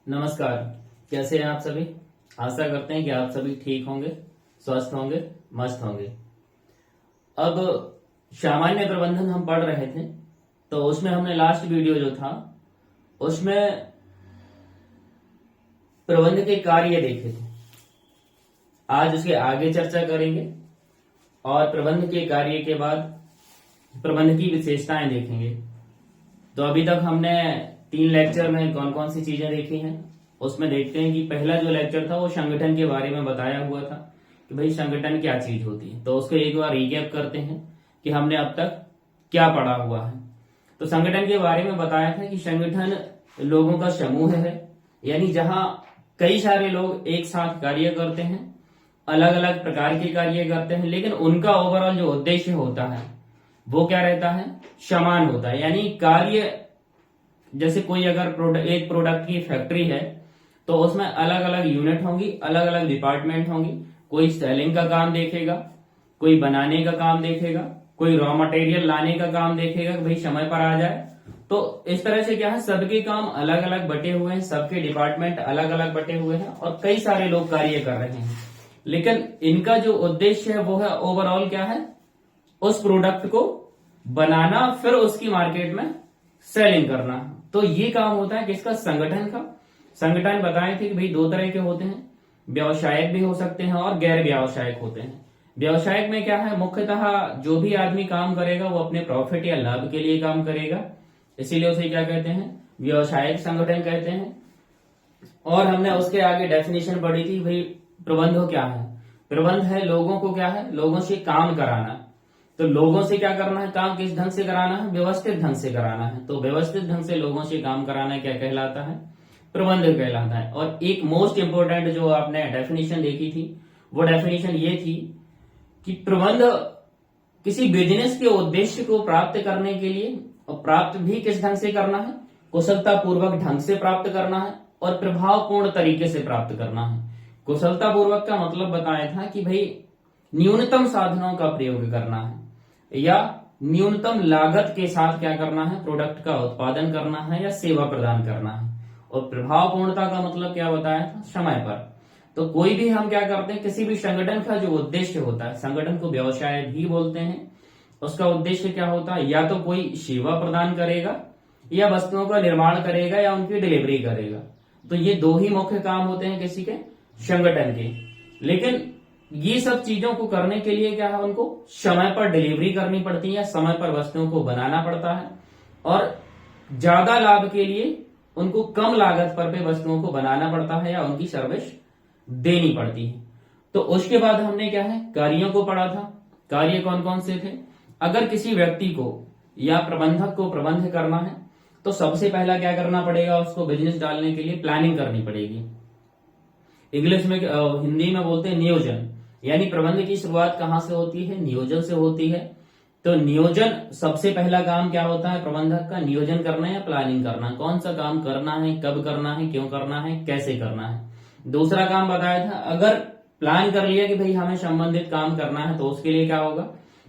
नमस्कार। कैसे हैं आप सभी। आशा करते हैं कि आप सभी ठीक होंगे, स्वस्थ होंगे, मस्त होंगे। अब सामान्य प्रबंधन हम पढ़ रहे थे, तो उसमें हमने लास्ट वीडियो जो था उसमें प्रबंध के कार्य देखे थे। आज उसके आगे चर्चा करेंगे और प्रबंध के कार्य के बाद प्रबंध की विशेषताएं देखेंगे। तो अभी तक हमने 3 लेक्चर में कौन कौन सी चीजें देखी हैं, उसमें देखते हैं कि पहला जो लेक्चर था वो संगठन के बारे में बताया हुआ था कि भाई संगठन क्या चीज होती है। तो उसको एक बार रिकैप करते हैं कि हमने अब तक क्या पढ़ा हुआ है। तो संगठन के बारे में बताया था कि संगठन लोगों का समूह है, यानी जहां कई सारे लोग एक साथ कार्य करते हैं, अलग अलग प्रकार के कार्य करते हैं, लेकिन उनका ओवरऑल जो उद्देश्य होता है वो क्या रहता है, समान होता है। यानी कार्य, जैसे कोई अगर एक प्रोडक्ट की फैक्ट्री है तो उसमें अलग अलग यूनिट होंगी, अलग अलग डिपार्टमेंट होंगी। कोई सेलिंग का काम देखेगा, कोई बनाने का काम देखेगा, कोई रॉ मटेरियल लाने का काम देखेगा कि भाई समय पर आ जाए। तो इस तरह से क्या है, सबके काम अलग अलग बटे हुए हैं, सबके डिपार्टमेंट अलग अलग बटे हुए हैं और कई सारे लोग कार्य कर रहे हैं, लेकिन इनका जो उद्देश्य है वो है ओवरऑल क्या है, उस प्रोडक्ट को बनाना, फिर उसकी मार्केट में सेलिंग करना। तो ये काम होता है किसका, संगठन का। संगठन बताए थे कि भाई 2 तरह के होते हैं, व्यावसायिक भी हो सकते हैं और गैर व्यावसायिक होते हैं। व्यावसायिक में क्या है, मुख्यतः जो भी आदमी काम करेगा वो अपने प्रॉफिट या लाभ के लिए काम करेगा, इसीलिए उसे क्या कहते हैं, व्यावसायिक संगठन कहते हैं। और हमने उसके आगे डेफिनेशन पढ़ी थी, भाई प्रबंध क्या है। प्रबंध है लोगों को क्या है, लोगों से काम कराना। तो लोगों से क्या करना है, काम किस ढंग से कराना है, व्यवस्थित ढंग से कराना है। तो व्यवस्थित ढंग से लोगों से काम कराना क्या कहलाता है, प्रबंध कहलाता है। और एक मोस्ट इंपोर्टेंट जो आपने डेफिनेशन देखी थी वो डेफिनेशन ये थी कि प्रबंध किसी बिजनेस के उद्देश्य को प्राप्त करने के लिए, और प्राप्त भी किस ढंग से करना है, कुशलता पूर्वक ढंग से प्राप्त करना है और प्रभावपूर्ण तरीके से प्राप्त करना है। कुशलता पूर्वक का मतलब बताया था कि भाई न्यूनतम साधनों का प्रयोग करना है या न्यूनतम लागत के साथ क्या करना है, प्रोडक्ट का उत्पादन करना है या सेवा प्रदान करना है। और प्रभावपूर्णता का मतलब क्या बताया था, समय पर। तो कोई भी हम क्या करते हैं, किसी भी संगठन का जो उद्देश्य होता है, संगठन को व्यवसाय भी बोलते हैं, उसका उद्देश्य क्या होता है, या तो कोई सेवा प्रदान करेगा या वस्तुओं का निर्माण करेगा या उनकी डिलीवरी करेगा। तो ये 2 ही मुख्य काम होते हैं किसी के, संगठन के। लेकिन ये सब चीजों को करने के लिए क्या है, उनको समय पर डिलीवरी करनी पड़ती है, समय पर वस्तुओं को बनाना पड़ता है और ज्यादा लाभ के लिए उनको कम लागत पर भी वस्तुओं को बनाना पड़ता है या उनकी सर्विस देनी पड़ती है। तो उसके बाद हमने क्या है, कार्यों को पढ़ा था। कार्य कौन कौन से थे, अगर किसी व्यक्ति को या प्रबंधक को प्रबंध करना है तो सबसे पहला क्या करना पड़ेगा, उसको बिजनेस डालने के लिए प्लानिंग करनी पड़ेगी। इंग्लिश में हिंदी में बोलते हैं नियोजन। यानी प्रबंध की शुरुआत कहां से होती है, नियोजन से होती है। तो नियोजन, सबसे पहला काम क्या होता है प्रबंधक का, नियोजन करना या प्लानिंग करना। कौन सा काम करना है, कब करना है, क्यों करना है, कैसे करना है। दूसरा काम बताया था, अगर प्लान कर लिया कि भाई हमें संबंधित काम करना है तो उसके लिए क्या होगा,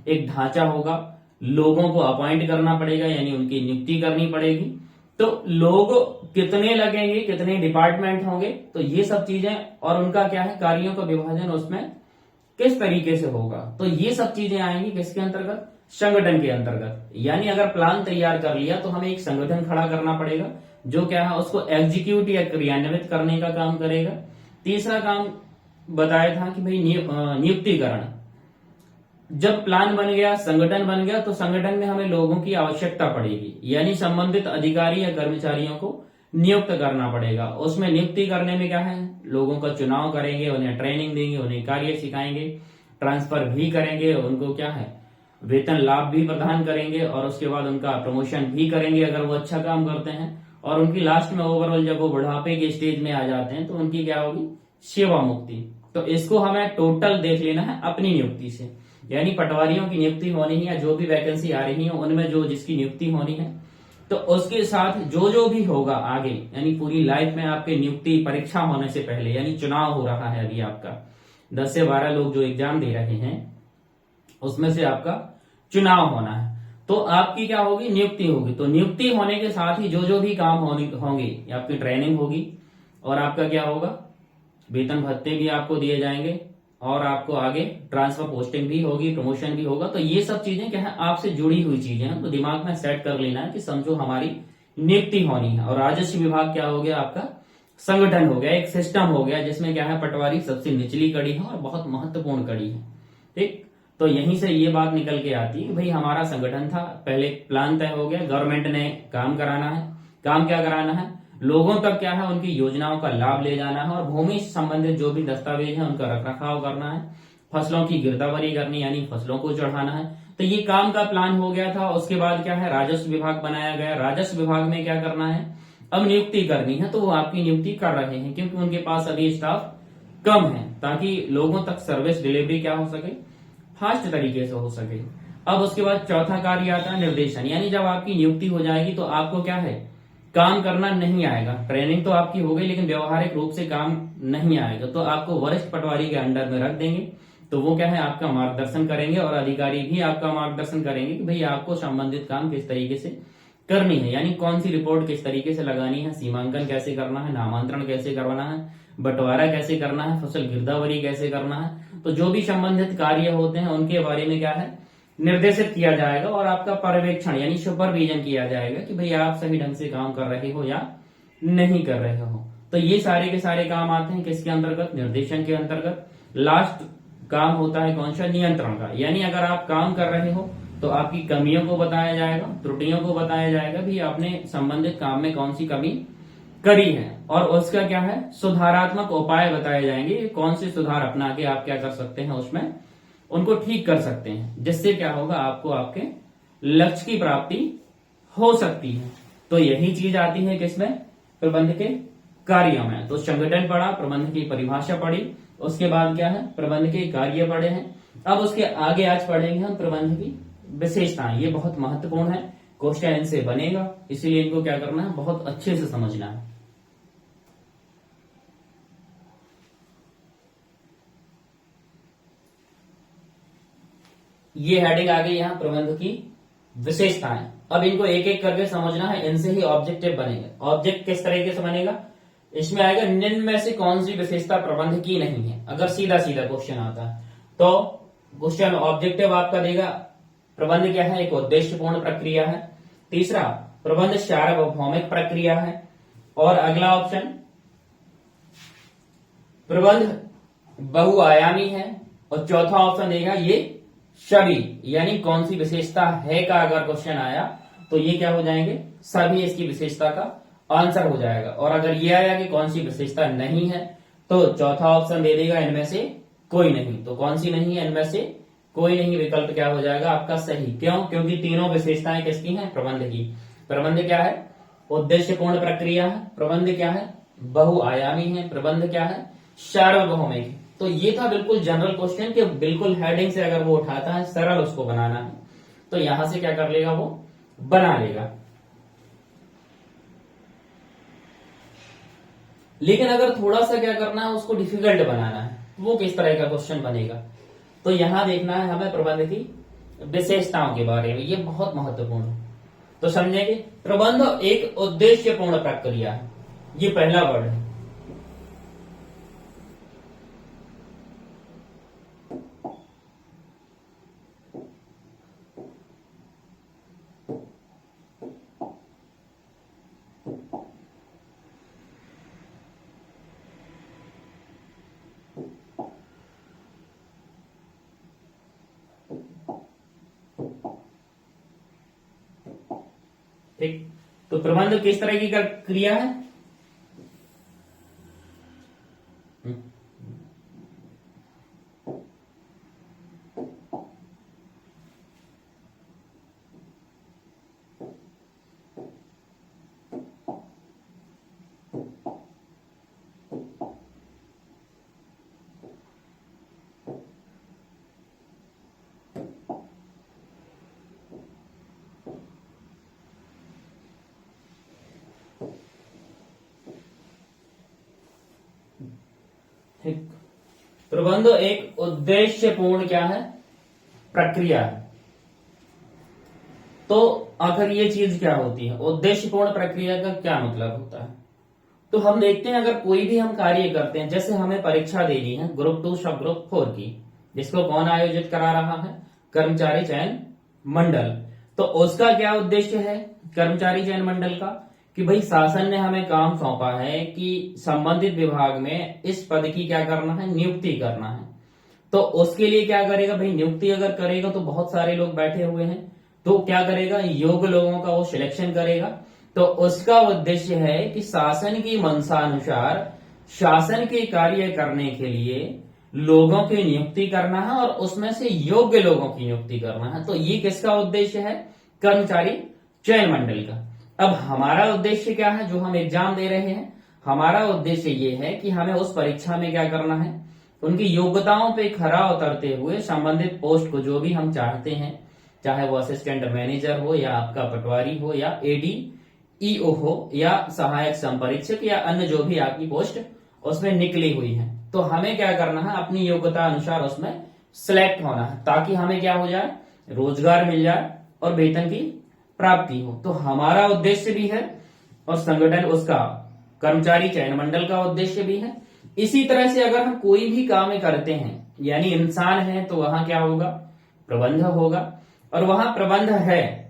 एक ढांचा होगा, लोगों को अपॉइंट करना पड़ेगा, यानी उनकी नियुक्ति करनी पड़ेगी। तो लोग कितने लगेंगे, कितने डिपार्टमेंट होंगे, तो ये सब चीजें, और उनका क्या है, कार्यों का विभाजन उसमें किस तरीके से होगा। तो ये सब चीजें आएंगी किसके अंतर्गत, संगठन के अंतर्गत। यानी अगर प्लान तैयार कर लिया तो हमें एक संगठन खड़ा करना पड़ेगा जो क्या है, उसको एग्जीक्यूट या क्रियान्वित करने का काम करेगा। तीसरा काम बताया था कि भाई नियुक्तिकरण। जब प्लान बन गया, संगठन बन गया, तो संगठन में हमें लोगों की आवश्यकता पड़ेगी, यानी संबंधित अधिकारी या कर्मचारियों को नियुक्त करना पड़ेगा। उसमें नियुक्ति करने में क्या है, लोगों का चुनाव करेंगे, उन्हें ट्रेनिंग देंगे, उन्हें कार्य सिखाएंगे, ट्रांसफर भी करेंगे, उनको क्या है, वेतन लाभ भी प्रदान करेंगे और उसके बाद उनका प्रमोशन भी करेंगे अगर वो अच्छा काम करते हैं। और उनकी लास्ट में ओवरऑल जब वो बुढ़ापे के स्टेज में आ जाते हैं तो उनकी क्या होगी, सेवा मुक्ति। तो इसको हमें टोटल देख लेना है अपनी नियुक्ति से, यानी पटवारियों की नियुक्ति होनी है या जो भी वैकेंसी आ रही है उनमें जो जिसकी नियुक्ति होनी है, तो उसके साथ जो जो भी होगा आगे, यानी पूरी लाइफ में आपके नियुक्ति परीक्षा होने से पहले, यानी चुनाव हो रहा है अभी आपका, 10 से 12 लोग जो एग्जाम दे रहे हैं उसमें से आपका चुनाव होना है, तो आपकी क्या होगी, नियुक्ति होगी। तो नियुक्ति होने के साथ ही जो जो भी काम होंगे, आपकी ट्रेनिंग होगी, और आपका क्या होगा, वेतन भत्ते भी आपको दिए जाएंगे और आपको आगे ट्रांसफर पोस्टिंग भी होगी, प्रमोशन भी होगा। तो ये सब चीजें क्या है, आपसे जुड़ी हुई चीजें हैं। तो दिमाग में सेट कर लेना है कि समझो हमारी नियुक्ति होनी है। और राजस्व विभाग क्या हो गया, आपका संगठन हो गया, एक सिस्टम हो गया जिसमें क्या है, पटवारी सबसे निचली कड़ी है और बहुत महत्वपूर्ण कड़ी है। ठीक, तो यहीं से ये बात निकल के आती है, भाई हमारा संगठन था, पहले प्लान तय हो गया, गवर्नमेंट ने काम कराना है। काम क्या कराना है, लोगों तक क्या है, उनकी योजनाओं का लाभ ले जाना है और भूमि से संबंधित जो भी दस्तावेज है उनका रखरखाव करना है, फसलों की गिरदावरी करनी यानी फसलों को चढ़ाना है। तो ये काम का प्लान हो गया था। उसके बाद क्या है, राजस्व विभाग बनाया गया। राजस्व विभाग में क्या करना है, अब नियुक्ति करनी है। तो वो आपकी नियुक्ति कर रहे हैं क्योंकि उनके पास अभी स्टाफ कम है, ताकि लोगों तक सर्विस डिलीवरी क्या हो सके, फास्ट तरीके से हो सके। अब उसके बाद चौथा कार्य आता है निर्देशन, यानी जब आपकी नियुक्ति हो जाएगी तो आपको क्या है, काम करना नहीं आएगा। ट्रेनिंग तो आपकी हो गई लेकिन व्यवहारिक रूप से काम नहीं आएगा, तो आपको वरिष्ठ पटवारी के अंडर में रख देंगे। तो वो क्या है, आपका मार्गदर्शन करेंगे और अधिकारी भी आपका मार्गदर्शन करेंगे कि भाई आपको संबंधित काम किस तरीके से करनी है, यानी कौन सी रिपोर्ट किस तरीके से लगानी है, सीमांकन कैसे करना है, नामांतरण कैसे करवाना है, बंटवारा कैसे करना है, फसल गिरदावरी कैसे करना है। तो जो भी संबंधित कार्य होते हैं उनके बारे में क्या है, निर्देशित किया जाएगा और आपका पर्यवेक्षण यानी सुपरविजन किया जाएगा कि भाई आप सही ढंग से काम कर रहे हो या नहीं कर रहे हो। तो ये सारे के सारे काम आते हैं किसके अंतर्गत, निर्देशन के अंतर्गत। लास्ट काम होता है कौन सा, नियंत्रण का, यानी अगर आप काम कर रहे हो तो आपकी कमियों को बताया जाएगा, त्रुटियों को बताया जाएगा, भी आपने संबंधित काम में कौन सी कमी करी है और उसका क्या है, सुधारात्मक उपाय बताए जाएंगे, कौन से सुधार अपना के आप क्या कर सकते हैं, उसमें उनको ठीक कर सकते हैं, जिससे क्या होगा, आपको आपके लक्ष्य की प्राप्ति हो सकती है। तो यही चीज आती है किसमें, प्रबंध के कार्यों में। तो संगठन पढ़ा, प्रबंध की परिभाषा पढ़ी, उसके बाद क्या है, प्रबंध के कार्य पढ़े हैं। अब उसके आगे आज पढ़ेंगे हम प्रबंध की विशेषताएं। ये बहुत महत्वपूर्ण है, क्वेश्चन इनसे बनेगा, इसीलिए इनको क्या करना है, बहुत अच्छे से समझना है। ये हेडिंग आ गई यहाँ प्रबंध की विशेषताएं। अब इनको एक एक करके समझना है, इनसे ही ऑब्जेक्टिव बनेगा। ऑब्जेक्ट किस तरीके से बनेगा, इसमें आएगा निम्न में से कौन सी विशेषता प्रबंध की नहीं है। अगर सीधा सीधा क्वेश्चन आता है तो क्वेश्चन ऑब्जेक्टिव आपका देगा, प्रबंध क्या है, एक उद्देश्यपूर्ण प्रक्रिया है। तीसरा, प्रबंध सार्वभौमिक प्रक्रिया है। और अगला ऑप्शन, प्रबंध बहुआयामी है। और चौथा ऑप्शन देगा ये सभी, यानी कौन सी विशेषता है का अगर क्वेश्चन आया तो ये क्या हो जाएंगे, सभी इसकी विशेषता का आंसर हो जाएगा। और अगर ये आया कि कौन सी विशेषता नहीं है तो चौथा ऑप्शन दे देगा इनमें से कोई नहीं। तो कौन सी नहीं है, इनमें से कोई नहीं विकल्प क्या हो जाएगा आपका सही। क्यों, क्योंकि तीनों विशेषताएं किसकी हैं, प्रबंध की। प्रबंध क्या है, उद्देश्यपूर्ण प्रक्रिया है। प्रबंध क्या है, बहुआयामी है। प्रबंध क्या है, सार्वभौमिक है। तो ये था बिल्कुल जनरल क्वेश्चन कि बिल्कुल हेडिंग से अगर वो उठाता है, सरल उसको बनाना है तो यहां से क्या कर लेगा, वो बना लेगा। लेकिन अगर थोड़ा सा क्या करना है, उसको डिफिकल्ट बनाना है, वो किस तरह का क्वेश्चन बनेगा, तो यहां देखना है हमें प्रबंध की विशेषताओं के बारे में। ये बहुत महत्वपूर्ण है, तो समझेंगे। प्रबंध एक उद्देश्यपूर्ण प्रक्रिया है, ये पहला वर्ड है। ठीक, तो प्रबंध किस तरह की क्रिया है, ठीक। प्रबंध एक उद्देश्यपूर्ण क्या है, प्रक्रिया है। तो आखिर ये चीज क्या होती है, उद्देश्यपूर्ण प्रक्रिया का क्या मतलब होता है। तो हम देखते हैं अगर कोई भी हम कार्य करते हैं, जैसे हमें परीक्षा देनी है ग्रुप 2 सब ग्रुप 4 की, जिसको कौन आयोजित करा रहा है? कर्मचारी चयन मंडल। तो उसका क्या उद्देश्य है कर्मचारी चयन मंडल का? कि भाई शासन ने हमें काम सौंपा है कि संबंधित विभाग में इस पद की क्या करना है? नियुक्ति करना है। तो उसके लिए क्या करेगा भाई? नियुक्ति अगर करेगा तो बहुत सारे लोग बैठे हुए हैं, तो क्या करेगा? योग्य लोगों का वो सिलेक्शन करेगा। तो उसका उद्देश्य है कि शासन की मंशानुसार शासन के कार्य करने के लिए लोगों की नियुक्ति करना है और उसमें से योग्य लोगों की नियुक्ति करना है। तो ये किसका उद्देश्य है? कर्मचारी चयन मंडल का। अब हमारा उद्देश्य क्या है जो हम एग्जाम दे रहे हैं? हमारा उद्देश्य ये है कि हमें उस परीक्षा में क्या करना है? उनकी योग्यताओं पे खरा उतरते हुए संबंधित पोस्ट को जो भी हम चाहते हैं, चाहे वो असिस्टेंट मैनेजर हो या आपका पटवारी हो या एडी ईओ हो या सहायक संपरीक्षक या अन्य जो भी आपकी पोस्ट उसमें निकली हुई है, तो हमें क्या करना है? अपनी योग्यता अनुसार उसमें सिलेक्ट होना है, ताकि हमें क्या हो जाए? रोजगार मिल जाए और वेतन की प्राप्ति हो। तो हमारा उद्देश्य भी है और संगठन उसका कर्मचारी चयन मंडल का उद्देश्य भी है। इसी तरह से अगर हम कोई भी काम करते हैं, यानी इंसान है, तो वहां क्या होगा? प्रबंध होगा। और वहां प्रबंध है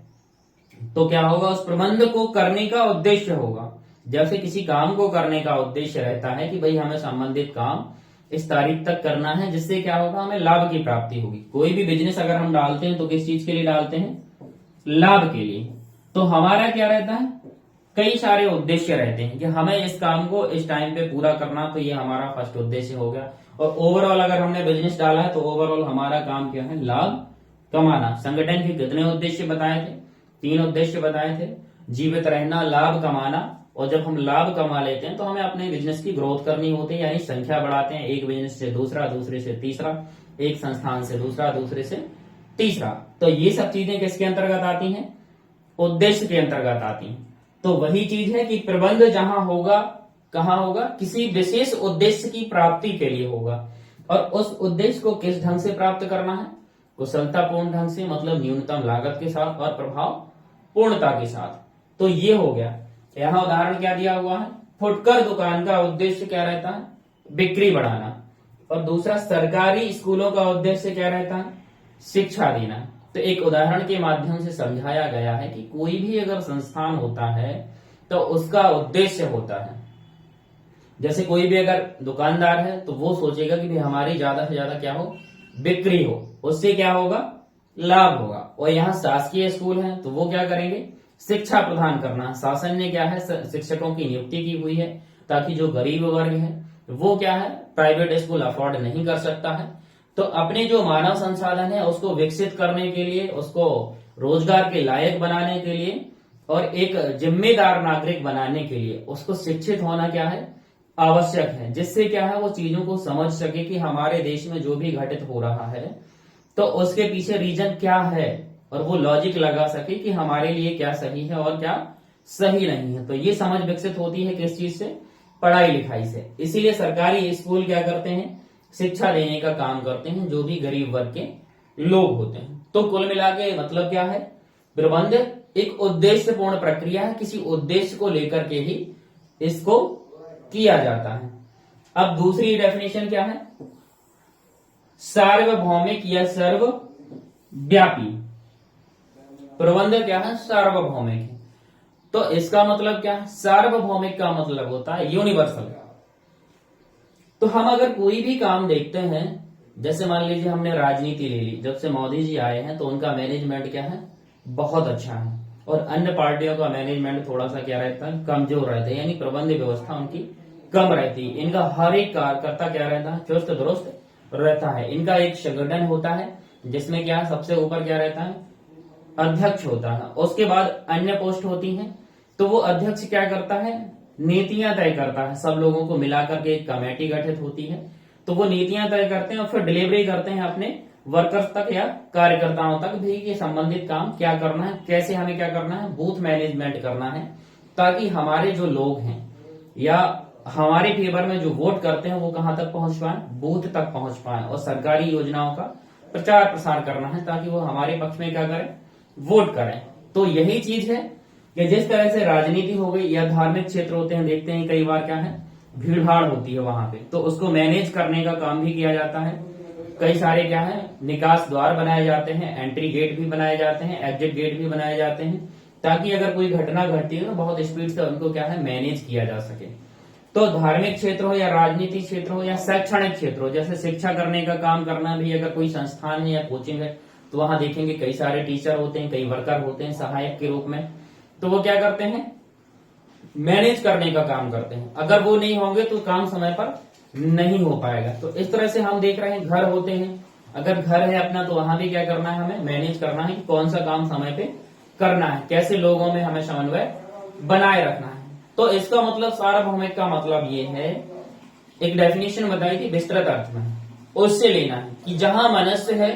तो क्या होगा? उस प्रबंध को करने का उद्देश्य होगा। जैसे किसी काम को करने का उद्देश्य रहता है कि भाई हमें संबंधित काम इस तारीख तक करना है, जिससे क्या होगा? हमें लाभ की प्राप्ति होगी। कोई भी बिजनेस अगर हम डालते हैं तो किस चीज के लिए डालते हैं? लाभ के लिए। तो हमारा क्या रहता है? कई सारे उद्देश्य रहते हैं कि हमें इस काम को इस टाइम पे पूरा करना, तो ये हमारा फर्स्ट उद्देश्य हो गया। और ओवरऑल अगर हमने बिजनेस डाला है तो ओवरऑल हमारा काम क्या है? लाभ कमाना। संगठन के कितने उद्देश्य बताए थे? 3 उद्देश्य बताए थे, जीवित रहना, लाभ कमाना। और जब हम लाभ कमा लेते हैं तो हमें अपने बिजनेस की ग्रोथ करनी होती है, यानी संख्या बढ़ाते हैं, एक बिजनेस से दूसरा, दूसरे से तीसरा, एक संस्थान से दूसरा, दूसरे से तीसरा। तो ये सब चीजें किसके अंतर्गत आती हैं? उद्देश्य के अंतर्गत आती हैं। तो वही चीज है कि प्रबंध जहां होगा, कहां होगा? किसी विशेष उद्देश्य की प्राप्ति के लिए होगा। और उस उद्देश्य को किस ढंग से प्राप्त करना है? कुशलतापूर्ण ढंग से, मतलब न्यूनतम लागत के साथ और प्रभाव पूर्णता के साथ। तो ये हो गया। यहाँ उदाहरण क्या दिया हुआ है? फुटकर दुकान का उद्देश्य क्या रहता है? बिक्री बढ़ाना। और दूसरा, सरकारी स्कूलों का उद्देश्य क्या रहता है? शिक्षा देना। तो एक उदाहरण के माध्यम से समझाया गया है कि कोई भी अगर संस्थान होता है तो उसका उद्देश्य होता है। जैसे कोई भी अगर दुकानदार है तो वो सोचेगा कि भाई हमारी ज्यादा से ज्यादा क्या हो? बिक्री हो, उससे क्या होगा? लाभ होगा। और यहाँ शासकीय स्कूल है तो वो क्या करेंगे? शिक्षा प्रदान करना। शासन ने क्या है? शिक्षकों की नियुक्ति की हुई है, ताकि जो गरीब वर्ग है वो क्या है? प्राइवेट स्कूल अफोर्ड नहीं कर सकता है, तो अपने जो मानव संसाधन है उसको विकसित करने के लिए, उसको रोजगार के लायक बनाने के लिए और एक जिम्मेदार नागरिक बनाने के लिए उसको शिक्षित होना क्या है? आवश्यक है। जिससे क्या है? वो चीजों को समझ सके कि हमारे देश में जो भी घटित हो रहा है तो उसके पीछे रीजन क्या है, और वो लॉजिक लगा सके कि हमारे लिए क्या सही है और क्या सही नहीं है। तो ये समझ विकसित होती है किस चीज से? पढ़ाई लिखाई से। इसीलिए सरकारी स्कूल क्या करते हैं? शिक्षा देने का काम करते हैं जो भी गरीब वर्ग के लोग होते हैं। तो कुल मिला के मतलब क्या है? प्रबंध एक उद्देश्यपूर्ण प्रक्रिया है, किसी उद्देश्य को लेकर के ही इसको किया जाता है। अब दूसरी डेफिनेशन क्या है? सार्वभौमिक या सर्वव्यापी। प्रबंध क्या है? सार्वभौमिक है। तो इसका मतलब क्या है? सार्वभौमिक का मतलब होता है यूनिवर्सल। तो हम अगर कोई भी काम देखते हैं, जैसे मान लीजिए हमने राजनीति ले ली, जब से मोदी जी आए हैं तो उनका मैनेजमेंट क्या है? बहुत अच्छा है। और अन्य पार्टियों का मैनेजमेंट थोड़ा सा क्या रहता है? कमजोर रहता है, यानी प्रबंध व्यवस्था उनकी कम रहती है। इनका हर एक कार्यकर्ता क्या रहता है? चुस्त दुरुस्त रहता है। इनका एक संगठन होता है जिसमें क्या सबसे ऊपर क्या रहता है? अध्यक्ष होता है। उसके बाद अन्य पोस्ट होती हैं। तो वो अध्यक्ष क्या करता है? नीतियां तय करता है। सब लोगों को मिलाकर के एक कमेटी गठित होती है, तो वो नीतियां तय करते हैं और फिर डिलीवरी करते हैं अपने वर्कर्स तक या कार्यकर्ताओं तक भी कि संबंधित काम क्या करना है, कैसे हमें क्या करना है? बूथ मैनेजमेंट करना है, ताकि हमारे जो लोग हैं या हमारे फेवर में जो वोट करते हैं वो कहां तक पहुंच पाए? बूथ तक पहुंच पाए। और सरकारी योजनाओं का प्रचार प्रसार करना है ताकि वो हमारे पक्ष में क्या करें? वोट करें। तो यही चीज है कि जिस तरह से राजनीति हो गई या धार्मिक क्षेत्र होते हैं, देखते हैं कई बार क्या है भीड़ भाड़ होती है वहां पे, तो उसको मैनेज करने का काम भी किया जाता है। कई सारे क्या है निकास द्वार बनाए जाते हैं, एंट्री गेट भी बनाए जाते हैं, एग्जिट गेट भी बनाए जाते हैं, ताकि अगर कोई घटना घटती है तो बहुत स्पीड से उनको क्या है मैनेज किया जा सके। तो धार्मिक क्षेत्र हो या राजनीतिक क्षेत्र हो या शैक्षणिक क्षेत्र हो, जैसे शिक्षा करने का काम करना भी अगर कोई संस्थान है या कोचिंग है, तो वहां देखेंगे कई सारे टीचर होते हैं, कई वर्कर होते हैं सहायक के रूप में, तो वो क्या करते हैं मैनेज करने का काम करते हैं। अगर वो नहीं होंगे तो काम समय पर नहीं हो पाएगा। तो इस तरह से हम देख रहे हैं घर होते हैं, अगर घर है अपना तो वहां भी क्या करना है हमें मैनेज करना है कि कौन सा काम समय पे करना है, कैसे लोगों में हमें समन्वय बनाए रखना है। तो इसका मतलब सार्वभौमिक का मतलब ये है, एक डेफिनेशन बताई थी विस्तृत अर्थ में, उससे लेना है कि जहां मनुष्य है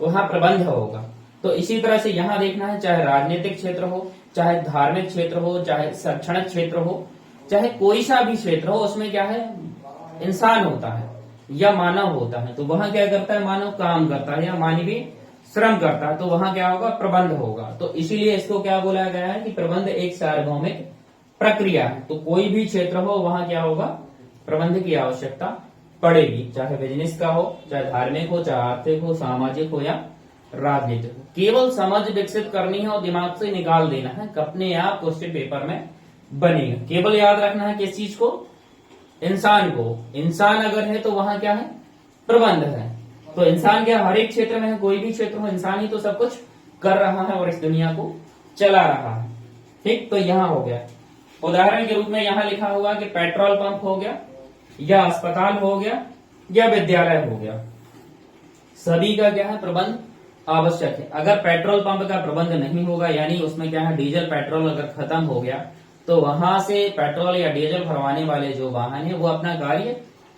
वहां प्रबंध होगा। तो इसी तरह से यहां देखना है, चाहे राजनीतिक क्षेत्र हो, चाहे धार्मिक क्षेत्र हो, चाहे शैक्षणिक क्षेत्र हो, चाहे कोई सा भी क्षेत्र हो, उसमें क्या है इंसान होता है या मानव होता है। तो वहां क्या करता है मानव काम करता है या मानवीय श्रम करता है, तो वहां क्या होगा प्रबंध होगा। तो इसीलिए इसको क्या बोला गया है कि प्रबंध एक सार्वभौमिक प्रक्रिया है। तो कोई भी क्षेत्र हो वहां क्या होगा प्रबंध की आवश्यकता पड़ेगी, चाहे बिजनेस का हो, चाहे धार्मिक हो, चाहे आर्थिक हो, सामाजिक हो या राजनीतिक हो। केवल समझ विकसित करनी है और दिमाग से निकाल देना है, अपने आप क्वेश्चन पेपर में बनेगा। केवल याद रखना है किस चीज को, इंसान को। इंसान अगर है तो वहां क्या है प्रबंध है। तो इंसान क्या हर एक क्षेत्र में है, कोई भी क्षेत्र हो, इंसान ही तो सब कुछ कर रहा है और इस दुनिया को चला रहा है। ठीक, तो यहां हो गया उदाहरण के रूप में यहां लिखा हुआ कि पेट्रोल पंप हो गया या अस्पताल हो गया या विद्यालय हो गया, सभी का क्या है प्रबंध आवश्यक है। अगर पेट्रोल पंप का प्रबंध नहीं होगा, यानी उसमें क्या है डीजल पेट्रोल अगर खत्म हो गया, तो वहां से पेट्रोल या डीजल भरवाने वाले जो वाहन है वो अपना कार्य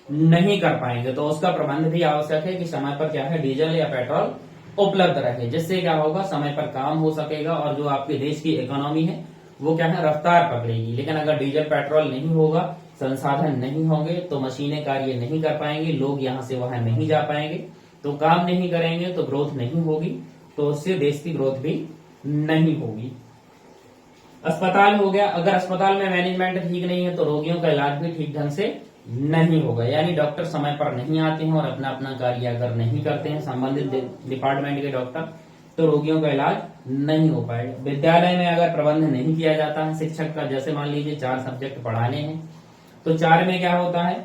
नहीं कर पाएंगे। तो उसका प्रबंध भी आवश्यक है कि समय पर क्या है डीजल या पेट्रोल उपलब्ध रहे, जिससे क्या होगा समय पर काम हो सकेगा और जो आपके देश की इकोनॉमी है वो क्या है रफ्तार पकड़ेगी। लेकिन अगर डीजल पेट्रोल नहीं होगा, संसाधन नहीं होंगे, तो मशीनें कार्य नहीं कर पाएंगे, लोग यहाँ से वहां नहीं जा पाएंगे, तो काम नहीं करेंगे तो ग्रोथ नहीं होगी, तो उससे देश की ग्रोथ भी नहीं होगी। अस्पताल हो गया, अगर अस्पताल में मैनेजमेंट ठीक नहीं है तो रोगियों का इलाज भी ठीक ढंग से नहीं होगा, यानी डॉक्टर समय पर नहीं आते हैं और अपना अपना कार्य अगर नहीं करते हैं संबंधित डिपार्टमेंट के डॉक्टर, तो रोगियों का इलाज नहीं हो पाएगा। विद्यालय में अगर प्रबंध नहीं किया जाता है शिक्षक का, जैसे मान लीजिए 4 सब्जेक्ट पढ़ाने हैं, तो 4 में क्या होता है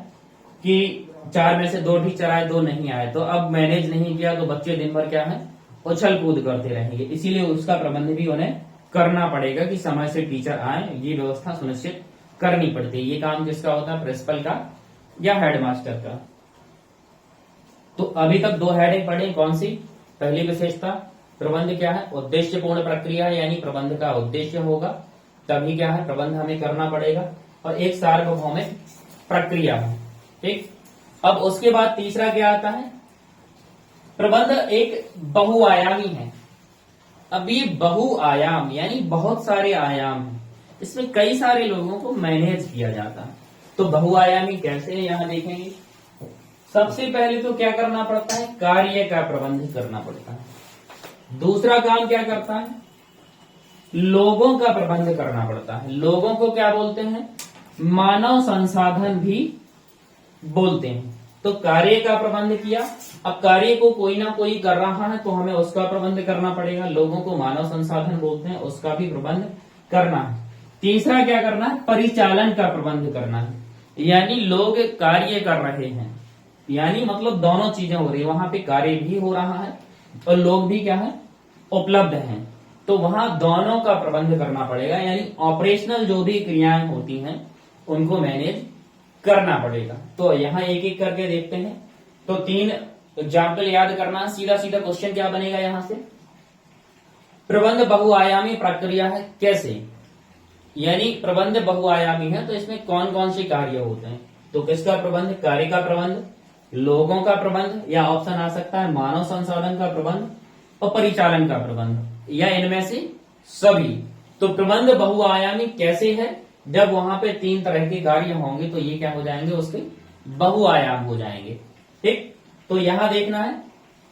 कि 4 में से 2 टीचर आए 2 नहीं आए, तो अब मैनेज नहीं किया तो बच्चे दिन भर क्या है उछल कूद करते रहेंगे। इसीलिए उसका प्रबंध भी उन्हें करना पड़ेगा कि समय से टीचर आए, ये व्यवस्था सुनिश्चित करनी पड़ती है। ये काम किसका होता है प्रिंसिपल का या हेडमास्टर का। तो अभी तक 2 हेडिंग पढ़े, कौन सी, पहली विशेषता प्रबंध क्या है उद्देश्यपूर्ण प्रक्रिया है, यानी प्रबंध का उद्देश्य होगा तभी क्या है प्रबंध हमें करना पड़ेगा, और एक सार्वभौमिक प्रक्रिया है। ठीक, अब उसके बाद तीसरा क्या आता है, प्रबंध एक बहुआयामी है। अब ये बहुआयाम यानी बहुत सारे आयाम हैं, इसमें कई सारे लोगों को मैनेज किया जाता है। तो बहुआयामी कैसे है यहां देखेंगे। सबसे पहले तो क्या करना पड़ता है कार्य का प्रबंध करना पड़ता है। दूसरा काम क्या करता है लोगों का प्रबंध करना पड़ता है। लोगों को क्या बोलते हैं मानव संसाधन भी बोलते हैं। तो कार्य का प्रबंध किया, अब कार्य को कोई ना कोई कर रहा है तो हमें उसका प्रबंध करना पड़ेगा। लोगों को मानव संसाधन बोलते हैं, उसका भी प्रबंध करना है। तीसरा क्या करना है परिचालन का प्रबंध करना है, यानी लोग कार्य कर रहे हैं, यानी मतलब दोनों चीजें हो रही है, वहां पे कार्य भी हो रहा है और लोग भी क्या है उपलब्ध हैं, तो वहां दोनों का प्रबंध करना पड़ेगा। यानी ऑपरेशनल जो भी क्रियाएं होती हैं उनको मैनेज करना पड़ेगा। तो यहां एक एक करके देखते हैं। तो 3 एग्जाम्पल याद करना, सीधा सीधा क्वेश्चन क्या बनेगा यहां से, प्रबंध बहुआयामी प्रक्रिया है कैसे, यानी प्रबंध बहुआयामी है तो इसमें कौन कौन से कार्य होते हैं। तो किसका प्रबंध, कार्य का प्रबंध, लोगों का प्रबंध, या ऑप्शन आ सकता है मानव संसाधन का प्रबंध और परिचालन का प्रबंध, या इनमें से सभी। तो प्रबंध बहुआयामी कैसे है, जब वहां पे 3 तरह के कार्य होंगे तो ये क्या हो जाएंगे उसके बहुआयाम हो जाएंगे। ठीक, तो यहां देखना है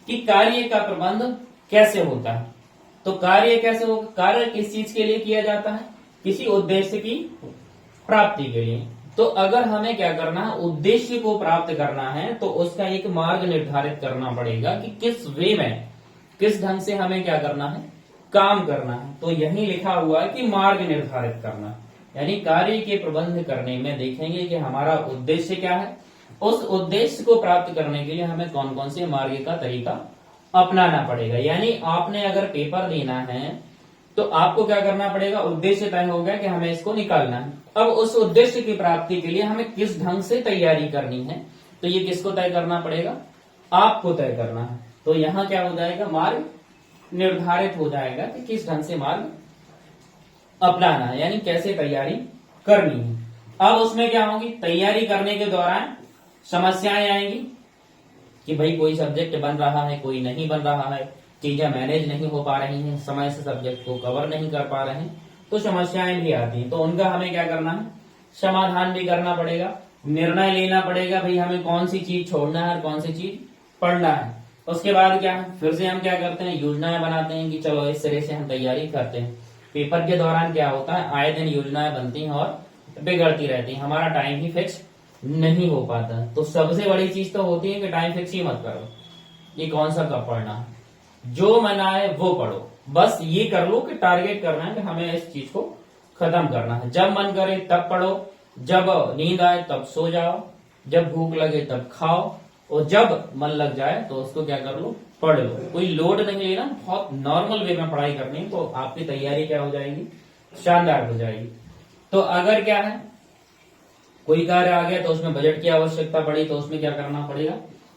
कि कार्य का प्रबंध कैसे होता है। तो कार्य कैसे होगा, कार्य किस चीज के लिए किया जाता है, किसी उद्देश्य की प्राप्ति के लिए। तो अगर हमें क्या करना है, उद्देश्य को प्राप्त करना है, तो उसका एक मार्ग निर्धारित करना पड़ेगा कि किस वे में, किस ढंग से हमें क्या करना है, काम करना है। तो यही लिखा हुआ है कि मार्ग निर्धारित करना, यानी कार्य के प्रबंध करने में देखेंगे कि हमारा उद्देश्य क्या है, उस उद्देश्य को प्राप्त करने के लिए हमें कौन कौन से मार्ग का तरीका अपनाना पड़ेगा। यानी आपने अगर पेपर देना है तो आपको क्या करना पड़ेगा, उद्देश्य तय हो गया कि हमें इसको निकालना है। अब उस उद्देश्य की प्राप्ति के लिए हमें किस ढंग से तैयारी करनी है, तो ये किसको तय करना पड़ेगा, आपको तय करना है। तो यहाँ क्या हो जाएगा, मार्ग निर्धारित हो जाएगा कि किस ढंग से मार्ग अपनाना है, यानी कैसे तैयारी करनी है। अब उसमें क्या होगी, तैयारी करने के दौरान समस्याएं आएंगी कि भाई कोई सब्जेक्ट बन रहा है, कोई नहीं बन रहा है, चीजें मैनेज नहीं हो पा रही हैं, समय से सब्जेक्ट को कवर नहीं कर पा रहे हैं, तो समस्याएं भी आती हैं। तो उनका हमें क्या करना है, समाधान भी करना पड़ेगा, निर्णय लेना पड़ेगा भाई हमें कौन सी चीज छोड़ना है और कौन सी चीज पढ़ना है। उसके बाद क्या है, फिर से हम क्या करते हैं, योजनाएं बनाते हैं कि चलो इस तरह से हम तैयारी करते हैं। पेपर के दौरान क्या होता है, आए दिन योजनाएं बनती हैं और बिगड़ती रहती है, हमारा टाइम ही फिक्स नहीं हो पाता। तो सबसे बड़ी चीज तो होती है कि टाइम फिक्स ही मत करो, ये कौन सा कब पढ़ना है, जो मन आए वो पढ़ो, बस ये कर लो कि टारगेट करना है कि हमें इस चीज को खत्म करना है। जब मन करे तब पढ़ो, जब नींद आए तब सो जाओ, जब भूख लगे तब खाओ, और जब मन लग जाए तो उसको क्या कर लो, पढ़ लो। कोई लोड नहीं लेना, बहुत नॉर्मल वे में पढ़ाई करनी है, तो आपकी तैयारी क्या हो जाएगी, शानदार हो जाएगी। तो अगर क्या है, कोई कार्य आ गया तो उसमें बजट की आवश्यकता पड़ी, तो उसमें क्या करना पड़ेगा,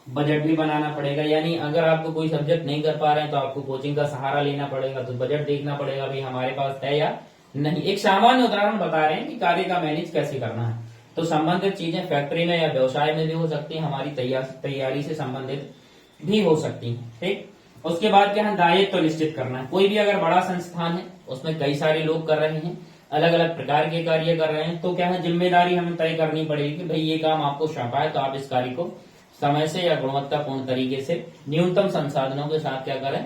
बजट भी बनाना पड़ेगा। यानी अगर आपको कोई सब्जेक्ट नहीं कर पा रहे हैं तो आपको कोचिंग का सहारा लेना पड़ेगा, तो बजट देखना पड़ेगा भी हमारे पास है या नहीं। एक सामान्य उदाहरण बता रहे हैं कि कार्य का मैनेज कैसे करना है। तो संबंधित चीजें फैक्ट्री में या व्यवसाय में भी हो सकती है, हमारी तैयारी से संबंधित भी हो सकती है। ठीक, उसके बाद क्या है, दायित्व तो निश्चित करना है। कोई भी अगर बड़ा संस्थान है, उसमें कई सारे लोग कर रहे हैं, अलग अलग प्रकार के कार्य कर रहे हैं, तो क्या है, जिम्मेदारी हमें तय करनी पड़ेगी कि भाई ये काम आपको सौंपा है तो आप इस कार्य को समय से या गुणवत्तापूर्ण तरीके से न्यूनतम संसाधनों के साथ क्या करें,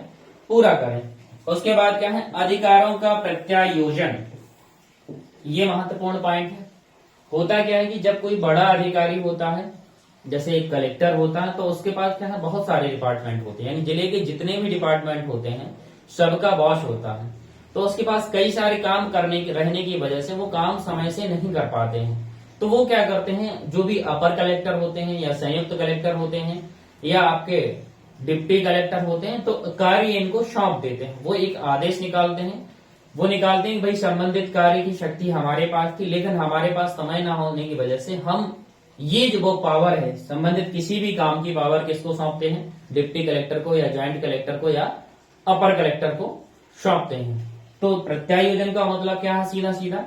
पूरा करें। उसके बाद क्या है, अधिकारों का प्रत्यायोजन, ये महत्वपूर्ण पॉइंट है। होता क्या है कि जब कोई बड़ा अधिकारी होता है, जैसे एक कलेक्टर होता है, तो उसके पास क्या है, बहुत सारे डिपार्टमेंट होते हैं, यानी जिले के जितने भी डिपार्टमेंट होते हैं सबका बॉस होता है। तो उसके पास कई सारे काम करने की रहने की वजह से वो काम समय से नहीं कर पाते हैं। तो वो क्या करते हैं, जो भी अपर कलेक्टर होते हैं या संयुक्त कलेक्टर होते हैं या आपके डिप्टी कलेक्टर होते हैं, तो कार्य इनको सौंप देते हैं। वो एक आदेश निकालते हैं, वो निकालते हैं कि भाई संबंधित कार्य की शक्ति हमारे पास थी, लेकिन हमारे पास समय न होने की वजह से हम ये जो वो पावर है, संबंधित किसी भी काम की पावर किसको सौंपते हैं, डिप्टी कलेक्टर को या ज्वाइंट कलेक्टर को या अपर कलेक्टर को सौंपते हैं। तो प्रत्यायोजन का मतलब क्या है, सीधा सीधा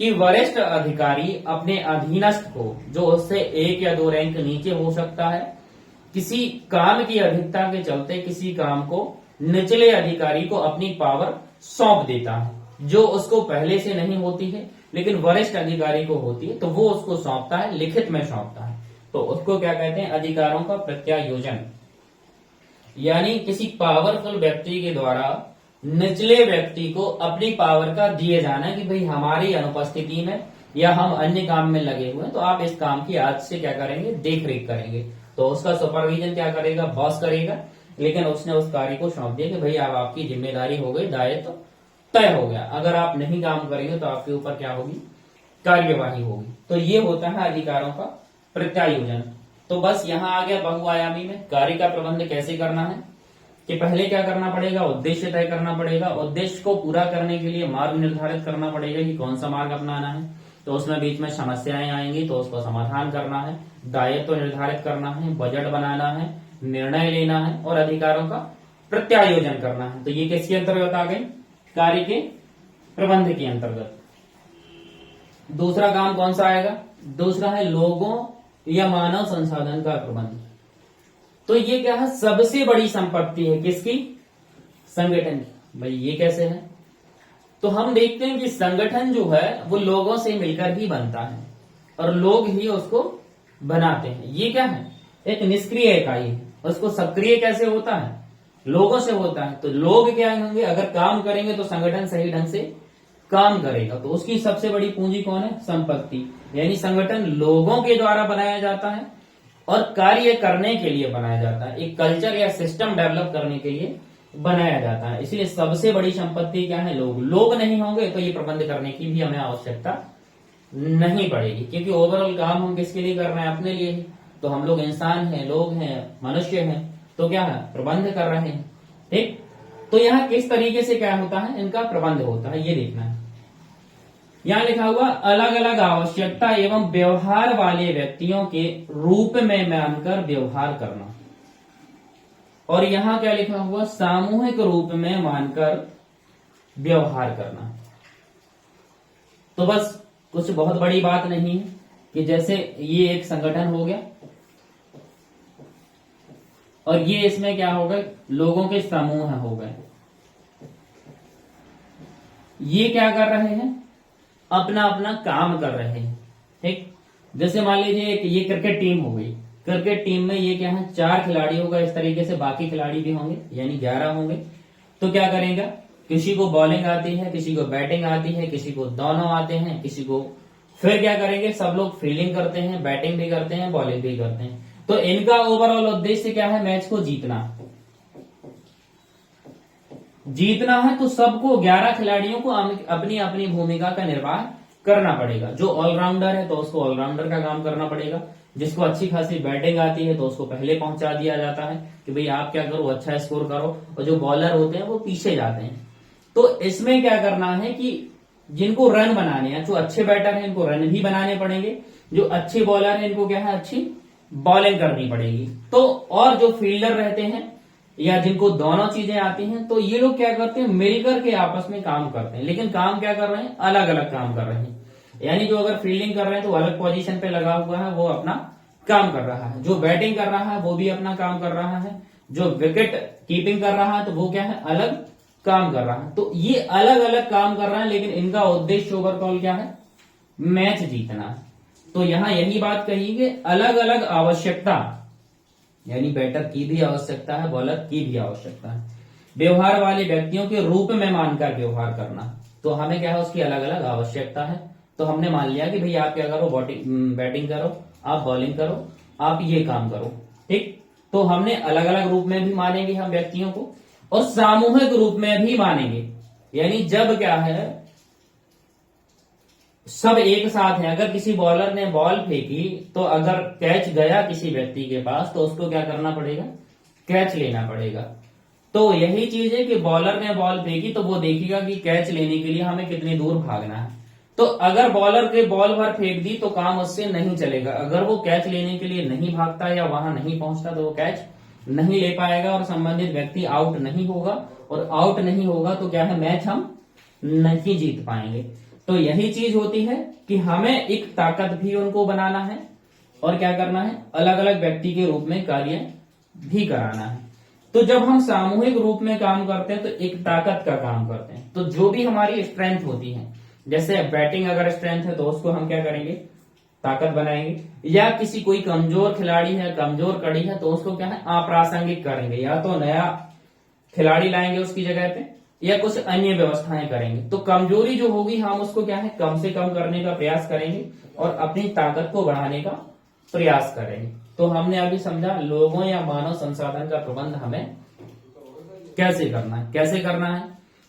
कि वरिष्ठ अधिकारी अपने अधीनस्थ को, जो उससे 1 या 2 रैंक नीचे हो सकता है, किसी काम की अधिकता के चलते किसी काम को निचले अधिकारी को अपनी पावर सौंप देता है, जो उसको पहले से नहीं होती है लेकिन वरिष्ठ अधिकारी को होती है, तो वो उसको सौंपता है, लिखित में सौंपता है। तो उसको क्या कहते हैं, अधिकारों का प्रत्यायोजन। यानी किसी पावरफुल व्यक्ति के द्वारा निचले व्यक्ति को अपनी पावर का दिए जाना कि भाई हमारी अनुपस्थिति में या हम अन्य काम में लगे हुए हैं, तो आप इस काम की आज से क्या करेंगे, देख रेख करेंगे। तो उसका सुपरविजन क्या करेगा, बॉस करेगा, लेकिन उसने उस कार्य को सौंप दिया कि भाई अब आपकी जिम्मेदारी हो गई, दायित्व तय हो गया। अगर आप नहीं काम करेंगे तो आपके ऊपर क्या होगी, कार्यवाही होगी। तो ये होता है अधिकारों का प्रत्यायोजन। तो बस यहाँ आ गया बहुआयामी में कार्य का प्रबंध कैसे करना है, कि पहले क्या करना पड़ेगा, उद्देश्य तय करना पड़ेगा। उद्देश्य को पूरा करने के लिए मार्ग निर्धारित करना पड़ेगा कि कौन सा मार्ग अपनाना है। तो उसमें बीच में समस्याएं आएंगी, तो उसको समाधान करना है, दायित्व निर्धारित करना है, बजट बनाना है, निर्णय लेना है और अधिकारों का प्रत्यायोजन करना है। तो ये किसके अंतर्गत आ गई, कार्य के प्रबंध के अंतर्गत। दूसरा काम कौन सा आएगा, दूसरा है लोगों या मानव संसाधन का प्रबंध। तो ये क्या है, सबसे बड़ी संपत्ति है किसकी, संगठन की। भाई ये कैसे है, तो हम देखते हैं कि संगठन जो है वो लोगों से मिलकर ही बनता है और लोग ही उसको बनाते हैं। ये क्या है, एक निष्क्रिय इकाई है, उसको सक्रिय कैसे होता है, लोगों से होता है। तो लोग क्या होंगे, अगर काम करेंगे तो संगठन सही ढंग से काम करेगा। तो उसकी सबसे बड़ी पूंजी कौन है? संपत्ति। यानी संगठन लोगों के द्वारा बनाया जाता है और कार्य करने के लिए बनाया जाता है, एक कल्चर या सिस्टम डेवलप करने के लिए बनाया जाता है। इसलिए सबसे बड़ी संपत्ति क्या है? लोग। लोग नहीं होंगे तो ये प्रबंध करने की भी हमें आवश्यकता नहीं पड़ेगी, क्योंकि ओवरऑल काम हम किसके लिए कर रहे हैं? अपने लिए ही। तो हम लोग इंसान हैं, लोग हैं, मनुष्य हैं, तो क्या है? प्रबंध कर रहे हैं। ठीक। तो यहाँ किस तरीके से क्या होता है? इनका प्रबंध होता है, ये देखना है। यहां लिखा हुआ अलग अलग आवश्यकता एवं व्यवहार वाले व्यक्तियों के रूप में मानकर व्यवहार करना। और यहां क्या लिखा हुआ? सामूहिक रूप में मानकर व्यवहार करना। तो बस कुछ बहुत बड़ी बात नहीं है कि जैसे ये एक संगठन हो गया और ये इसमें क्या हो गए? लोगों के समूह हो गए। ये क्या कर रहे हैं? अपना अपना काम कर रहे हैं। ठीक। जैसे मान लीजिए ये क्रिकेट टीम हो गई। क्रिकेट टीम में ये क्या है? 4 खिलाड़ी होगा, इस तरीके से बाकी खिलाड़ी भी होंगे, यानी 11 होंगे। तो क्या करेगा? किसी को बॉलिंग आती है, किसी को बैटिंग आती है, किसी को दोनों आते हैं, किसी को फिर क्या करेंगे? सब लोग फील्डिंग करते हैं, बैटिंग भी करते हैं, बॉलिंग भी करते हैं। तो इनका ओवरऑल उद्देश्य क्या है? मैच को जीतना। जीतना है तो सबको 11 खिलाड़ियों को अपनी अपनी भूमिका का निर्वाह करना पड़ेगा। जो ऑलराउंडर है तो उसको ऑलराउंडर का काम करना पड़ेगा। जिसको अच्छी खासी बैटिंग आती है तो उसको पहले पहुंचा दिया जाता है कि भाई आप क्या करो, अच्छा स्कोर करो। और जो बॉलर होते हैं वो पीछे जाते हैं। तो इसमें क्या करना है कि जिनको रन बनाने हैं, जो अच्छे बैटर हैं इनको रन भी बनाने पड़ेंगे, जो अच्छे बॉलर हैं इनको क्या है? अच्छी बॉलिंग करनी पड़ेगी। तो और जो फील्डर रहते हैं या जिनको दोनों चीजें आती हैं, तो ये लोग क्या करते हैं? मिलकर के आपस में काम करते हैं। लेकिन काम क्या कर रहे हैं? अलग अलग काम कर रहे हैं। यानी जो अगर फील्डिंग कर रहे हैं तो अलग पोजीशन पे लगा हुआ है, वो अपना काम कर रहा है। जो बैटिंग कर रहा है वो भी अपना काम कर रहा है। जो विकेट कीपिंग कर रहा है तो वो क्या है? अलग काम कर रहा है। तो ये अलग अलग काम कर रहा है, लेकिन इनका उद्देश्य ओवरऑल क्या है? मैच जीतना है। तो यहां यही बात कही कि अलग अलग आवश्यकता, यानी बैटर की भी आवश्यकता है, बॉलर की भी आवश्यकता है। व्यवहार वाले व्यक्तियों के रूप में मानकर व्यवहार करना। तो हमें क्या है? उसकी अलग अलग आवश्यकता है। तो हमने मान लिया कि भाई आप क्या करो? बैटिंग करो, आप बॉलिंग करो, आप ये काम करो। ठीक। तो हमने अलग अलग रूप में भी मानेंगे हम व्यक्तियों को, और सामूहिक रूप में भी मानेंगे। यानी जब क्या है? सब एक साथ हैं। अगर किसी बॉलर ने बॉल फेंकी तो अगर कैच गया किसी व्यक्ति के पास तो उसको क्या करना पड़ेगा? कैच लेना पड़ेगा। तो यही चीज है कि बॉलर ने बॉल फेंकी तो वो देखेगा कि कैच लेने के लिए हमें कितनी दूर भागना है। तो अगर बॉलर के बॉल भर फेंक दी तो काम उससे नहीं चलेगा। अगर वो कैच लेने के लिए नहीं भागता या वहां नहीं पहुंचता तो वो कैच नहीं ले पाएगा और संबंधित व्यक्ति आउट नहीं होगा। और आउट नहीं होगा तो क्या है? मैच हम नहीं जीत पाएंगे। तो यही चीज होती है कि हमें एक ताकत भी उनको बनाना है और क्या करना है? अलग अलग व्यक्ति के रूप में कार्य भी कराना है। तो जब हम सामूहिक रूप में काम करते हैं तो एक ताकत का काम करते हैं। तो जो भी हमारी स्ट्रेंथ होती है, जैसे बैटिंग अगर स्ट्रेंथ है तो उसको हम क्या करेंगे? ताकत बनाएंगे। या किसी कोई कमजोर खिलाड़ी है, कमजोर कड़ी है, तो उसको क्या है? अप्रासंगिक करेंगे। या तो नया खिलाड़ी लाएंगे उसकी जगह पे, या कुछ अन्य व्यवस्थाएं करेंगे। तो कमजोरी जो होगी हम उसको क्या है? कम से कम करने का प्रयास करेंगे और अपनी ताकत को बढ़ाने का प्रयास करेंगे। तो हमने अभी समझा लोगों या मानव संसाधन का प्रबंध हमें कैसे करना है। कैसे करना है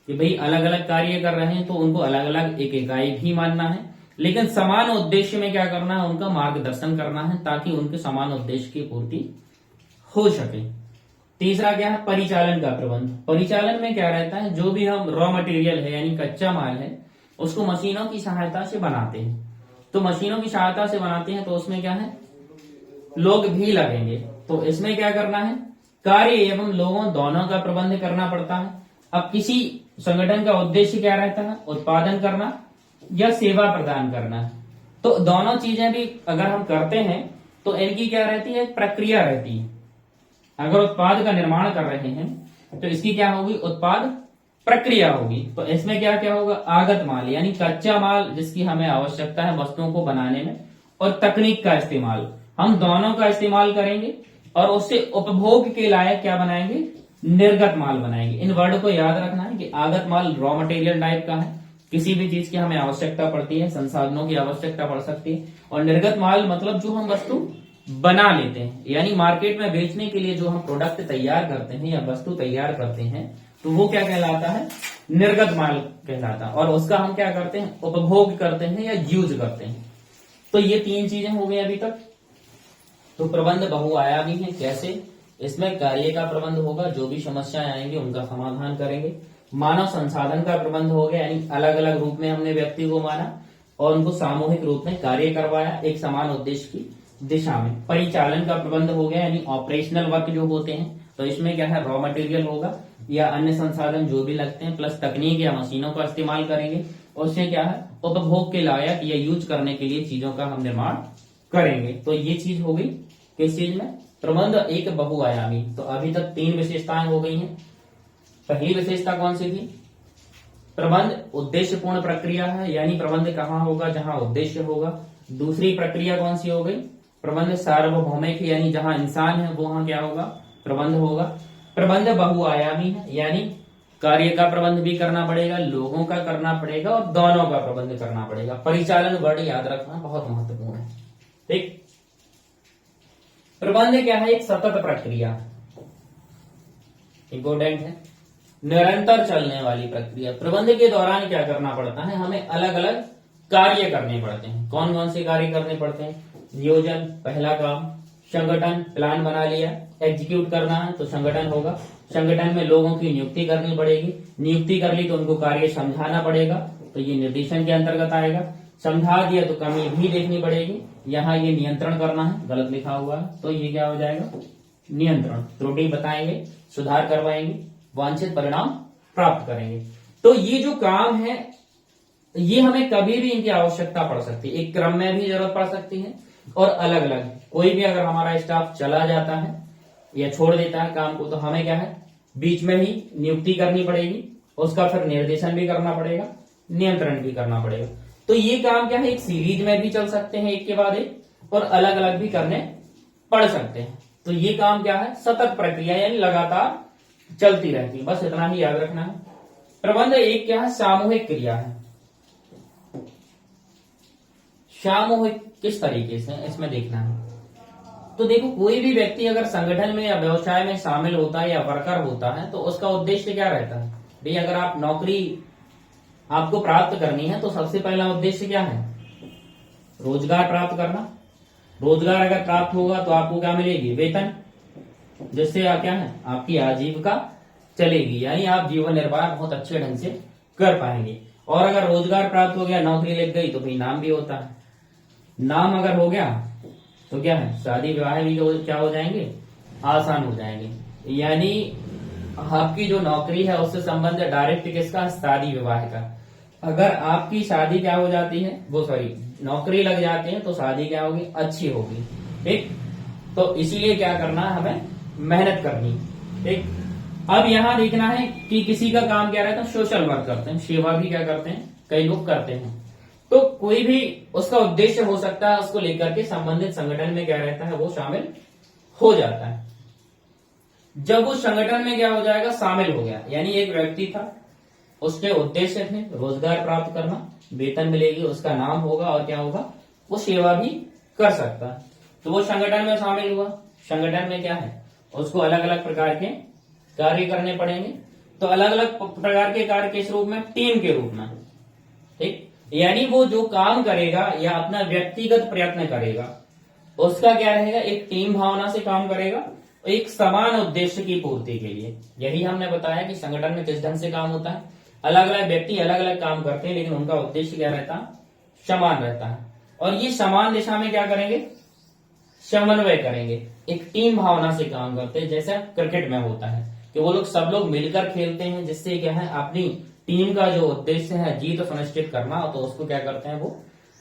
कि भाई अलग अलग कार्य कर रहे हैं तो उनको अलग अलग एक इकाई भी मानना है, लेकिन समान उद्देश्य में क्या करना है? उनका मार्गदर्शन करना है ताकि उनके समान उद्देश्य की पूर्ति हो सके। तीसरा क्या है? परिचालन का प्रबंध। परिचालन में क्या रहता है? जो भी हम रॉ मटेरियल है यानी कच्चा माल है उसको मशीनों की सहायता से बनाते हैं। तो मशीनों की सहायता से बनाते हैं तो उसमें क्या है? लोग भी लगेंगे। तो इसमें क्या करना है? कार्य एवं लोगों दोनों का प्रबंध करना पड़ता है। अब किसी संगठन का उद्देश्य क्या रहता है? उत्पादन करना या सेवा प्रदान करना। तो दोनों चीजें भी अगर हम करते हैं तो इनकी क्या रहती है? प्रक्रिया रहती है। अगर उत्पाद का निर्माण कर रहे हैं तो इसकी क्या होगी? उत्पाद प्रक्रिया होगी। तो इसमें क्या क्या होगा? आगत माल यानी कच्चा माल जिसकी हमें आवश्यकता है वस्तुओं को बनाने में, और तकनीक का इस्तेमाल, हम दोनों का इस्तेमाल करेंगे और उससे उपभोग के लायक क्या बनाएंगे? निर्गत माल बनाएंगे। इन वर्ड को याद रखना है कि आगत माल रॉ मटेरियल टाइप का है, किसी भी चीज की हमें आवश्यकता पड़ती है, संसाधनों की आवश्यकता पड़ सकती है। और निर्गत माल मतलब जो हम वस्तु बना लेते हैं, यानी मार्केट में बेचने के लिए जो हम प्रोडक्ट तैयार करते हैं या वस्तु तैयार करते हैं, तो वो क्या कहलाता है, निर्गत माल कहलाता है। और उसका हम क्या करते हैं, उपभोग करते हैं या यूज करते हैं। तो ये 3 चीजें हो गई अभी तक। तो प्रबंध बहुआयामी है। कैसे? इसमें कार्य का प्रबंध होगा, जो भी समस्याएं आएंगी उनका समाधान करेंगे। मानव संसाधन का प्रबंध हो गया, यानी अलग अलग रूप में हमने व्यक्ति को माना और उनको सामूहिक रूप में कार्य करवाया एक समान उद्देश्य की दिशा में। परिचालन का प्रबंध हो गया, यानी ऑपरेशनल वर्क जो होते हैं, तो इसमें क्या है, रॉ मटेरियल होगा या अन्य संसाधन जो भी लगते हैं, प्लस तकनीक या मशीनों का इस्तेमाल करेंगे। और उसमें क्या है, उपभोग के लायक या यूज करने के लिए चीजों का हम निर्माण करेंगे। तो ये चीज हो गई किस चीज में, प्रबंध एक बहुआयामी। तो अभी तक 3 विशेषताएं हो गई हैं। पहली विशेषता कौन सी थी, प्रबंध उद्देश्यपूर्ण प्रक्रिया है, यानी प्रबंध कहाँ होगा, जहां उद्देश्य होगा। दूसरी प्रक्रिया कौन सी हो गई, प्रबंध सार्वभौमिक, यानी जहां इंसान है वहां क्या होगा, प्रबंध होगा। प्रबंध बहुआयामी है, यानी कार्य का प्रबंध भी करना पड़ेगा, लोगों का करना पड़ेगा और दोनों का प्रबंध करना पड़ेगा। परिचालन वर्ड याद रखना बहुत महत्वपूर्ण है। ठीक, प्रबंध क्या है, एक सतत प्रक्रिया, इंपोर्टेंट है, निरंतर चलने वाली प्रक्रिया। प्रबंध के दौरान क्या करना पड़ता है, हमें अलग अलग कार्य करने पड़ते हैं। कौन कौन से कार्य करने पड़ते हैं, नियोजन पहला काम, संगठन, प्लान बना लिया, एग्जीक्यूट करना है तो संगठन होगा। संगठन में लोगों की नियुक्ति करनी पड़ेगी, नियुक्ति कर ली तो उनको कार्य समझाना पड़ेगा, तो ये निर्देशन के अंतर्गत आएगा। समझा दिया तो कमी भी देखनी पड़ेगी, यहाँ ये नियंत्रण करना है, गलत लिखा हुआ है तो ये क्या हो जाएगा, नियंत्रण। त्रुटि बताएंगे, सुधार करवाएंगे, वांछित परिणाम प्राप्त करेंगे। तो ये जो काम है ये हमें कभी भी इनकी आवश्यकता पड़ सकती है, एक क्रम में भी जरूरत पड़ सकती है और अलग अलग। कोई भी अगर हमारा स्टाफ चला जाता है या छोड़ देता है काम को, तो हमें क्या है, बीच में ही नियुक्ति करनी पड़ेगी, उसका फिर निर्देशन भी करना पड़ेगा, नियंत्रण भी करना पड़ेगा। तो ये काम क्या है, एक सीरीज में भी चल सकते हैं एक के बाद एक, और अलग अलग भी करने पड़ सकते हैं। तो ये काम क्या है, सतत प्रक्रिया, यानी लगातार चलती रहती है, बस इतना ही याद रखना है। प्रबंध एक क्या है, सामूहिक क्रिया है। सामूहिक किस तरीके से, इसमें देखना है। तो देखो, कोई भी व्यक्ति अगर संगठन में या व्यवसाय में शामिल होता है या वर्कर होता है, तो उसका उद्देश्य क्या रहता है भाई, अगर आप नौकरी आपको प्राप्त करनी है तो सबसे पहला उद्देश्य क्या है, रोजगार प्राप्त करना। रोजगार अगर प्राप्त होगा तो आपको क्या मिलेगी, वेतन, जिससे आप क्या है, आपकी आजीविका चलेगी, यानी आप जीवन निर्वाह बहुत अच्छे ढंग से कर पाएंगे। और अगर रोजगार प्राप्त हो गया, नौकरी लग गई, तो भाई नाम भी होता है। नाम अगर हो गया तो क्या है, शादी विवाह भी क्या हो जाएंगे, आसान हो जाएंगे। यानी आपकी जो नौकरी है उससे संबंध डायरेक्ट किसका, शादी विवाह का। अगर आपकी शादी क्या हो जाती है, वो सॉरी नौकरी लग जाती है, तो शादी क्या होगी, अच्छी होगी। ठीक, तो इसीलिए क्या करना है, हमें मेहनत करनी। ठीक, अब यहाँ देखना है कि किसी का काम क्या रहता है, सोशल वर्क करते हैं, सेवा भी क्या करते हैं, कई लोग करते हैं। तो कोई भी उसका उद्देश्य हो सकता है, उसको लेकर के संबंधित संगठन में क्या रहता है, वो शामिल हो जाता है। जब उस संगठन में क्या हो जाएगा, शामिल हो गया, यानी एक व्यक्ति था, उसके उद्देश्य थे रोजगार प्राप्त करना, वेतन मिलेगी, उसका नाम होगा और क्या होगा, वो सेवा भी कर सकता है। तो वो संगठन में शामिल हुआ। संगठन में क्या है, उसको अलग अलग प्रकार के कार्य करने पड़ेंगे। तो अलग अलग प्रकार के कार्य किस रूप में, टीम के रूप में। ठीक, यानी वो जो काम करेगा या अपना व्यक्तिगत प्रयत्न करेगा, उसका क्या रहेगा, एक टीम भावना से काम करेगा, एक समान उद्देश्य की पूर्ति के लिए। यही हमने बताया कि संगठन में किस ढंग से काम होता है, अलग अलग व्यक्ति अलग अलग काम करते हैं, लेकिन उनका उद्देश्य क्या रहता है, समान रहता है। और ये समान दिशा में क्या करेंगे, समन्वय करेंगे, एक टीम भावना से काम करते हैं। जैसे क्रिकेट में होता है कि वो लोग सब लोग मिलकर खेलते हैं, जिससे क्या है, अपनी टीम का जो उद्देश्य है जीत सुनिश्चित करना, तो उसको क्या करते हैं, वो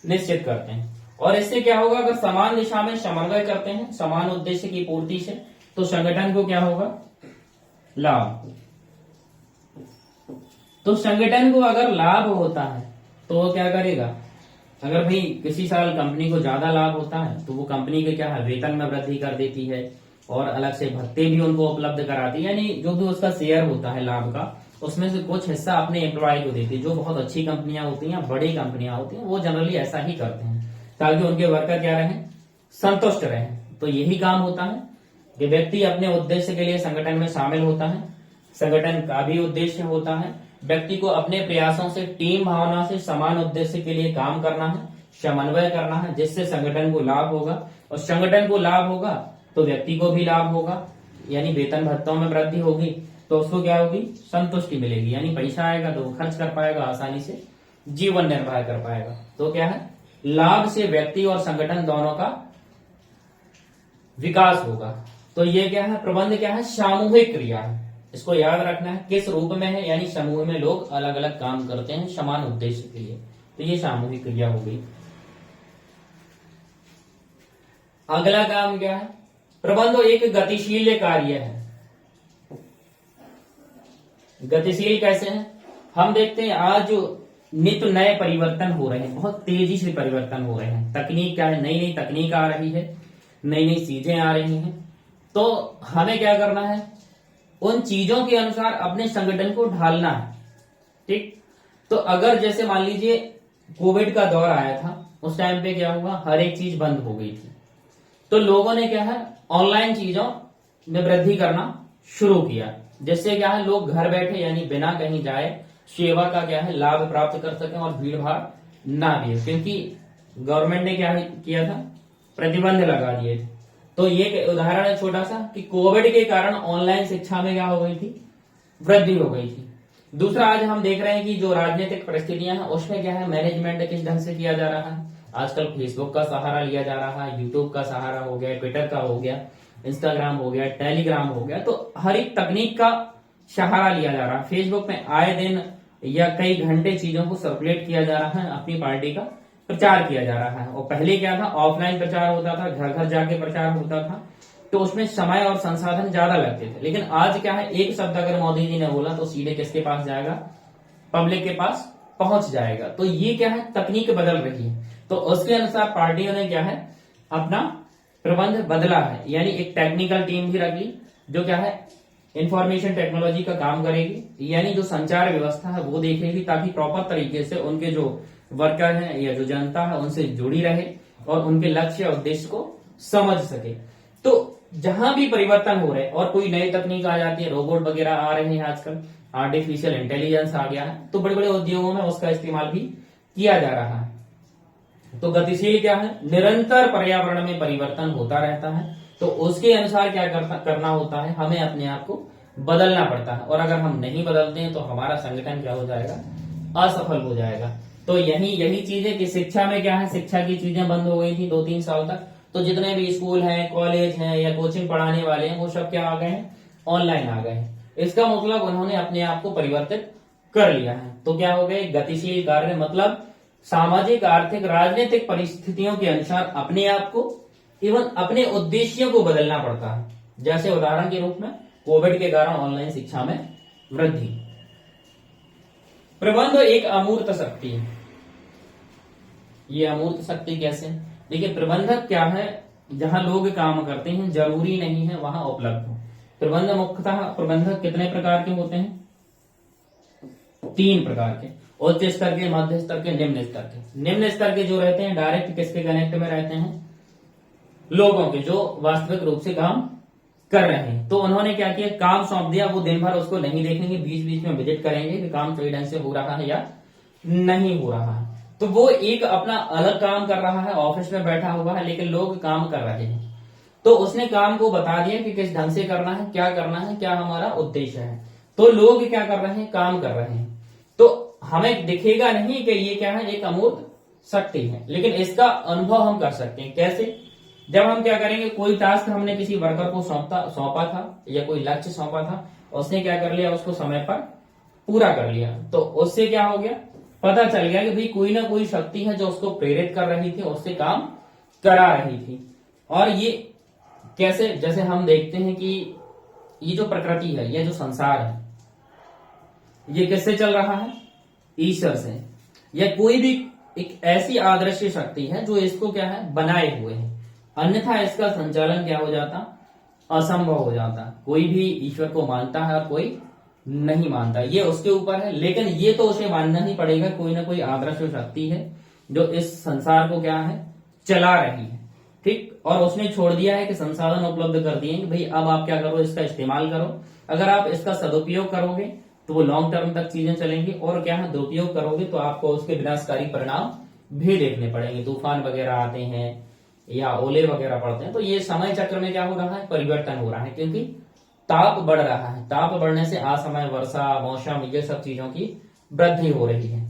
निश्चित करते हैं। और इससे क्या होगा, अगर समान दिशा में समन्वय करते हैं समान उद्देश्य की पूर्ति से, तो संगठन को क्या होगा, लाभ। तो संगठन को अगर लाभ होता है तो वो क्या करेगा, अगर भाई किसी साल कंपनी को ज्यादा लाभ होता है तो वो कंपनी के क्या है, वेतन में वृद्धि कर देती है और अलग से भत्ते भी उनको उपलब्ध कराती है, यानी जो भी उसका शेयर होता है लाभ का उसमें से कुछ हिस्सा अपने एम्प्लॉय को देते हैं। जो बहुत अच्छी कंपनियां होती हैं, बड़ी कंपनियां होती हैं, वो जनरली ऐसा ही करते हैं ताकि उनके वर्कर क्या रहे, संतुष्ट रहे। तो यही काम होता है कि व्यक्ति अपने उद्देश्य के लिए संगठन में शामिल होता है। संगठन का भी उद्देश्य होता है व्यक्ति को अपने प्रयासों से टीम भावना से समान उद्देश्य के लिए काम करना है, समन्वय करना है, जिससे संगठन को लाभ होगा। और संगठन को लाभ होगा तो व्यक्ति को भी लाभ होगा, यानी वेतन भत्तों में वृद्धि होगी तो उसको क्या होगी, संतुष्टि मिलेगी, यानी पैसा आएगा तो वो खर्च कर पाएगा, आसानी से जीवन निर्वाह कर पाएगा। तो क्या है, लाभ से व्यक्ति और संगठन दोनों का विकास होगा। तो ये क्या है, प्रबंध क्या है, सामूहिक क्रिया है। इसको याद रखना है, किस रूप में है, यानी समूह में लोग अलग अलग काम करते हैं समान उद्देश्य के लिए, तो ये सामूहिक क्रिया हो गई। अगला काम क्या है, प्रबंध एक गतिशील कार्य है। गतिशील कैसे है, हम देखते हैं आज जो नित्य नए परिवर्तन हो रहे हैं, बहुत तेजी से परिवर्तन हो रहे हैं। तकनीक क्या है, नई नई तकनीक आ रही है, नई नई चीजें आ रही हैं। तो हमें क्या करना है, उन चीजों के अनुसार अपने संगठन को ढालना है। ठीक, तो अगर जैसे मान लीजिए कोविड का दौर आया था, उस टाइम पे क्या हुआ, हर एक चीज बंद हो गई थी, तो लोगों ने क्या है, ऑनलाइन चीजों में वृद्धि करना शुरू किया, जिससे क्या है, लोग घर बैठे यानी बिना कहीं जाए सेवा का क्या है, लाभ प्राप्त कर सकें और भीड़ भाड़ ना भी हो। क्योंकि गवर्नमेंट ने क्या किया था, प्रतिबंध लगा दिए थे। तो ये उदाहरण है छोटा सा कि कोविड के कारण ऑनलाइन शिक्षा में क्या हो गई थी, वृद्धि हो गई थी। दूसरा, आज हम देख रहे हैं कि जो राजनीतिक परिस्थितियां हैं उसमें क्या है, मैनेजमेंट किस ढंग से किया जा रहा है। आजकल फेसबुक का सहारा लिया जा रहा है, यूट्यूब का सहारा हो गया, ट्विटर का हो गया, इंस्टाग्राम हो गया, टेलीग्राम हो गया। तो हर एक तकनीक का सहारा लिया जा रहा है। फेसबुक में आए दिन या कई घंटे चीजों को सर्कुलेट किया जा रहा है, अपनी पार्टी का प्रचार किया जा रहा है। और पहले क्या था, ऑफलाइन प्रचार होता था, घर घर जाके प्रचार होता था, तो उसमें समय और संसाधन ज्यादा लगते थे। लेकिन आज क्या है, एक शब्द अगर मोदी जी ने बोला तो सीधे किसके पास जाएगा, पब्लिक के पास पहुंच जाएगा। तो ये क्या है, तकनीक बदल रही है, तो उसके अनुसार पार्टियों ने क्या है, अपना प्रबंध बदला है। यानी एक टेक्निकल टीम भी रख ली जो क्या है, इंफॉर्मेशन टेक्नोलॉजी का काम करेगी, यानी जो संचार व्यवस्था है वो देखेगी, ताकि प्रॉपर तरीके से उनके जो वर्कर हैं या जो जनता है उनसे जुड़ी रहे और उनके लक्ष्य और उद्देश्य को समझ सके। तो जहां भी परिवर्तन हो रहे हैं और कोई नई तकनीक आ जाती है, रोबोट वगैरह आ रहे हैं, आजकल आर्टिफिशियल इंटेलिजेंस आ गया है, तो बड़े बड़े उद्योगों में उसका इस्तेमाल भी किया जा रहा है। तो गतिशील क्या है, निरंतर पर्यावरण में परिवर्तन होता रहता है, तो उसके अनुसार क्या करना होता है, हमें अपने आप को बदलना पड़ता है। और अगर हम नहीं बदलते हैं तो हमारा संगठन क्या हो जाएगा, असफल हो जाएगा। तो यही चीज है कि शिक्षा में क्या है, शिक्षा की चीजें बंद हो गई थी 2-3 साल तक, तो जितने भी स्कूल हैं, कॉलेज हैं या कोचिंग पढ़ाने वाले हैं, वो सब क्या आ गए हैं, ऑनलाइन आ गए हैं। इसका मतलब उन्होंने अपने आप को परिवर्तित कर लिया है। तो क्या हो गए, गतिशील कार्य मतलब सामाजिक, आर्थिक, राजनीतिक परिस्थितियों के अनुसार अपने आप को एवं अपने उद्देश्यों को बदलना पड़ता है। जैसे उदाहरण के रूप में कोविड के कारण ऑनलाइन शिक्षा में वृद्धि। प्रबंध एक अमूर्त शक्ति है। ये अमूर्त शक्ति कैसे, देखिए प्रबंधक क्या है, जहां लोग काम करते हैं जरूरी नहीं है वहां उपलब्ध हो। प्रबंध मुख्यतः प्रबंधक कितने प्रकार के होते हैं, 3 प्रकार के, उच्च स्तर के, मध्य स्तर के, निम्न स्तर के। निम्न स्तर के जो रहते हैं डायरेक्ट किसके कनेक्ट में रहते हैं, लोगों के, जो वास्तविक रूप से काम कर रहे हैं। तो उन्होंने क्या किया, काम सौंप दिया, वो दिन भर उसको नहीं देखेंगे, बीच बीच में विजिट करेंगे कि काम सही ढंग से हो रहा है या नहीं हो रहा है। तो वो एक अपना अलग काम कर रहा है, ऑफिस में बैठा हुआ है, लेकिन लोग काम कर रहे हैं, तो उसने काम को बता दिया कि किस ढंग से करना है, क्या करना है, क्या हमारा उद्देश्य है। तो लोग क्या कर रहे हैं, काम कर रहे हैं। तो हमें दिखेगा नहीं कि ये क्या है, एक अमूर्त शक्ति है, लेकिन इसका अनुभव हम कर सकते हैं। कैसे, जब हम क्या करेंगे, कोई टास्क हमने किसी वर्कर को सौंपा था या कोई लक्ष्य सौंपा था, उसने क्या कर लिया, उसको समय पर पूरा कर लिया, तो उससे क्या हो गया, पता चल गया कि भाई कोई ना कोई शक्ति है जो उसको प्रेरित कर रही थी, उससे काम करा रही थी। और ये कैसे, जैसे हम देखते हैं कि ये जो प्रकृति है, ये जो संसार है, ये किससे चल रहा है, ईश्वर से। या कोई भी एक ऐसी आदर्श शक्ति है जो इसको क्या है, बनाए हुए है, अन्यथा इसका संचालन क्या हो जाता, असंभव हो जाता। कोई भी ईश्वर को मानता है और कोई नहीं मानता, ये उसके ऊपर है। लेकिन ये तो उसे मानना ही पड़ेगा, कोई ना कोई आदर्श शक्ति है जो इस संसार को क्या है, चला रही है। ठीक, और उसने छोड़ दिया है कि संसाधन उपलब्ध कर दिए कि भाई अब आप क्या करो, इसका इस्तेमाल करो। अगर आप इसका सदुपयोग करोगे तो वो लॉन्ग टर्म तक चीजें चलेंगी, और क्या है, दुरुपयोग करोगे तो आपको उसके विनाशकारी परिणाम भी देखने पड़ेंगे। तूफान वगैरह आते हैं या ओले वगैरह पड़ते हैं, तो ये समय चक्र में क्या हो रहा है, परिवर्तन हो रहा है, क्योंकि ताप बढ़ रहा है। ताप बढ़ने से असमय वर्षा, मौसम, ये सब चीजों की वृद्धि हो रही है।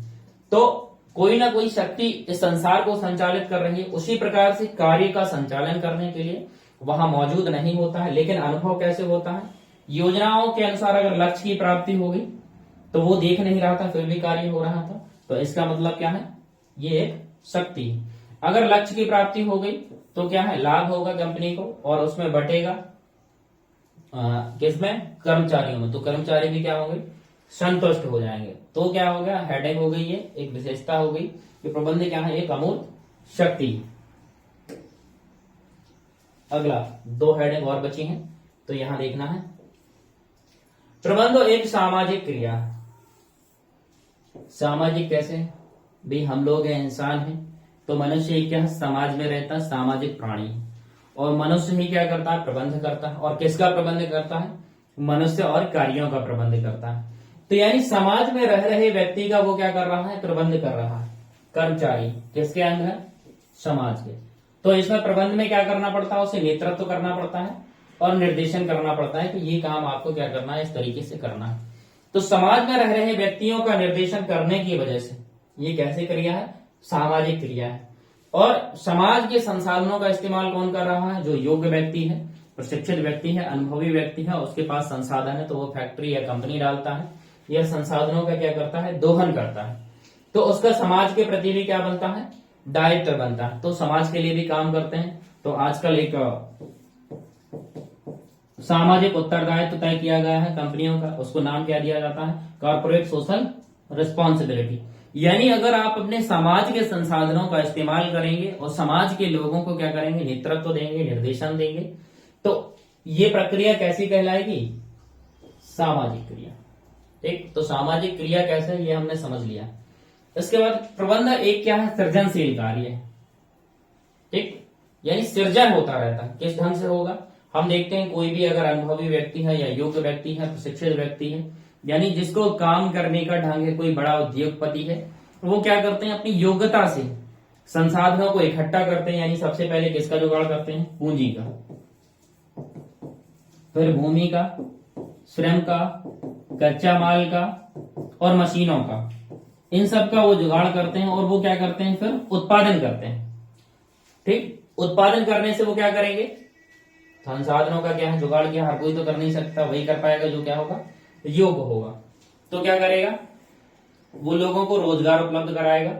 तो कोई ना कोई शक्ति इस संसार को संचालित कर रही है। उसी प्रकार से कार्य का संचालन करने के लिए वहां मौजूद नहीं होता है, लेकिन अनुभव कैसे होता है, योजनाओं के अनुसार अगर लक्ष्य की प्राप्ति हो गई तो वो देख नहीं रहा था, फिर भी कार्य हो रहा था। तो इसका मतलब क्या है, ये एक शक्ति है। अगर लक्ष्य की प्राप्ति हो गई तो क्या है, लाभ होगा कंपनी को, और उसमें बटेगा किसमें, कर्मचारियों में। तो कर्मचारी भी क्या होंगे, संतुष्ट हो जाएंगे। तो क्या हो गया, हेडिंग हो गई, ये एक विशेषता हो गई कि प्रबंध क्या है, एक अमूर्त शक्ति। अगला 2 हेडिंग और बची हैं, तो यहां देखना है, प्रबंध एक सामाजिक क्रिया। सामाजिक कैसे, भाई हम लोग हैं, इंसान हैं, तो मनुष्य ही क्या समाज में रहता है, सामाजिक प्राणी है। और मनुष्य ही क्या करता है, प्रबंध करता है। और किसका प्रबंध करता है, मनुष्य और कार्यों का प्रबंध करता है। तो यानी समाज में रह रहे व्यक्ति का वो क्या कर रहा है, प्रबंध कर रहा है। कर्मचारी किसके अंग है, समाज के। तो इसमें प्रबंध में क्या करना पड़ता है, उसे नेतृत्व करना पड़ता है और निर्देशन करना पड़ता है कि ये काम आपको क्या करना है, इस तरीके से करना है। तो समाज में रह रहे व्यक्तियों का निर्देशन करने की वजह से ये कैसे क्रिया है, सामाजिक क्रिया है। और समाज के संसाधनों का इस्तेमाल कौन कर रहा है, जो योग्य व्यक्ति है, प्रशिक्षित व्यक्ति है, अनुभवी व्यक्ति है, उसके पास संसाधन है, तो वो फैक्ट्री या कंपनी डालता है, यह संसाधनों का क्या करता है, दोहन करता है। तो उसका समाज के प्रति भी क्या बनता है, दायित्व बनता है। तो समाज के लिए भी काम करते हैं। तो आजकल एक सामाजिक उत्तरदायित्व तय किया गया है कंपनियों का, उसको नाम क्या दिया जाता है, कॉर्पोरेट सोशल रिस्पॉन्सिबिलिटी। यानी अगर आप अपने समाज के संसाधनों का इस्तेमाल करेंगे और समाज के लोगों को क्या करेंगे, नेतृत्व देंगे, निर्देशन देंगे, तो ये प्रक्रिया कैसी कहलाएगी, सामाजिक क्रिया। ठीक, तो सामाजिक क्रिया कैसे, ये हमने समझ लिया। इसके बाद प्रबंध एक क्या है, सृजनशील कार्य है। ठीक, यानी सृजन होता रहता है। किस ढंग से होगा, हम देखते हैं कोई भी अगर अनुभवी व्यक्ति है या योग्य व्यक्ति है, प्रशिक्षित व्यक्ति है, यानी जिसको काम करने का ढंग है, कोई बड़ा उद्योगपति है, तो वो क्या करते हैं, अपनी योग्यता से संसाधनों को इकट्ठा करते हैं। यानी सबसे पहले किसका जुगाड़ करते हैं, पूंजी का, फिर भूमि का, श्रम का, कच्चा माल का और मशीनों का, इन सब का वो जुगाड़ करते हैं। और वो क्या करते हैं, फिर उत्पादन करते हैं। ठीक, उत्पादन करने से वो क्या करेंगे, संसाधनों का क्या है, जुगाड़ किया। हर कोई तो कर नहीं सकता, वही कर पाएगा जो क्या होगा, योग्य होगा। तो क्या करेगा, वो लोगों को रोजगार उपलब्ध कराएगा,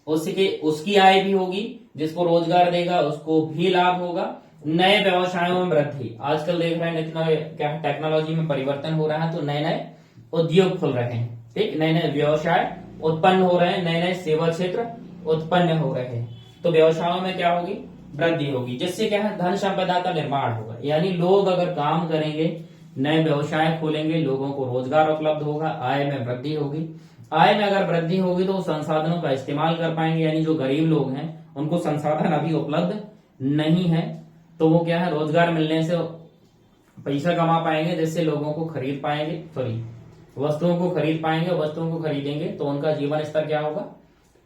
उसकी आय भी होगी, जिसको रोजगार देगा उसको भी लाभ होगा। नए व्यवसायों में वृद्धि, आजकल देख रहे हैं इतना क्या टेक्नोलॉजी में परिवर्तन हो रहा है, तो नए नए उद्योग खुल रहे हैं। ठीक, नए नए व्यवसाय उत्पन्न हो रहे हैं, नए नए सेवा क्षेत्र उत्पन्न हो रहे हैं। तो व्यवसायों में क्या होगी, वृद्धि होगी, जिससे क्या है, धन संपदा का निर्माण होगा। यानी लोग अगर काम करेंगे, नए व्यवसाय खोलेंगे, लोगों को रोजगार उपलब्ध होगा, आय में वृद्धि होगी। आय में अगर वृद्धि होगी तो संसाधनों का इस्तेमाल कर पाएंगे। यानी जो गरीब लोग हैं उनको संसाधन अभी उपलब्ध नहीं है, तो वो क्या है, रोजगार मिलने से पैसा कमा पाएंगे, जिससे लोगों को खरीद पाएंगे, सॉरी वस्तुओं को खरीद पाएंगे। वस्तुओं को खरीदेंगे तो उनका जीवन स्तर क्या होगा,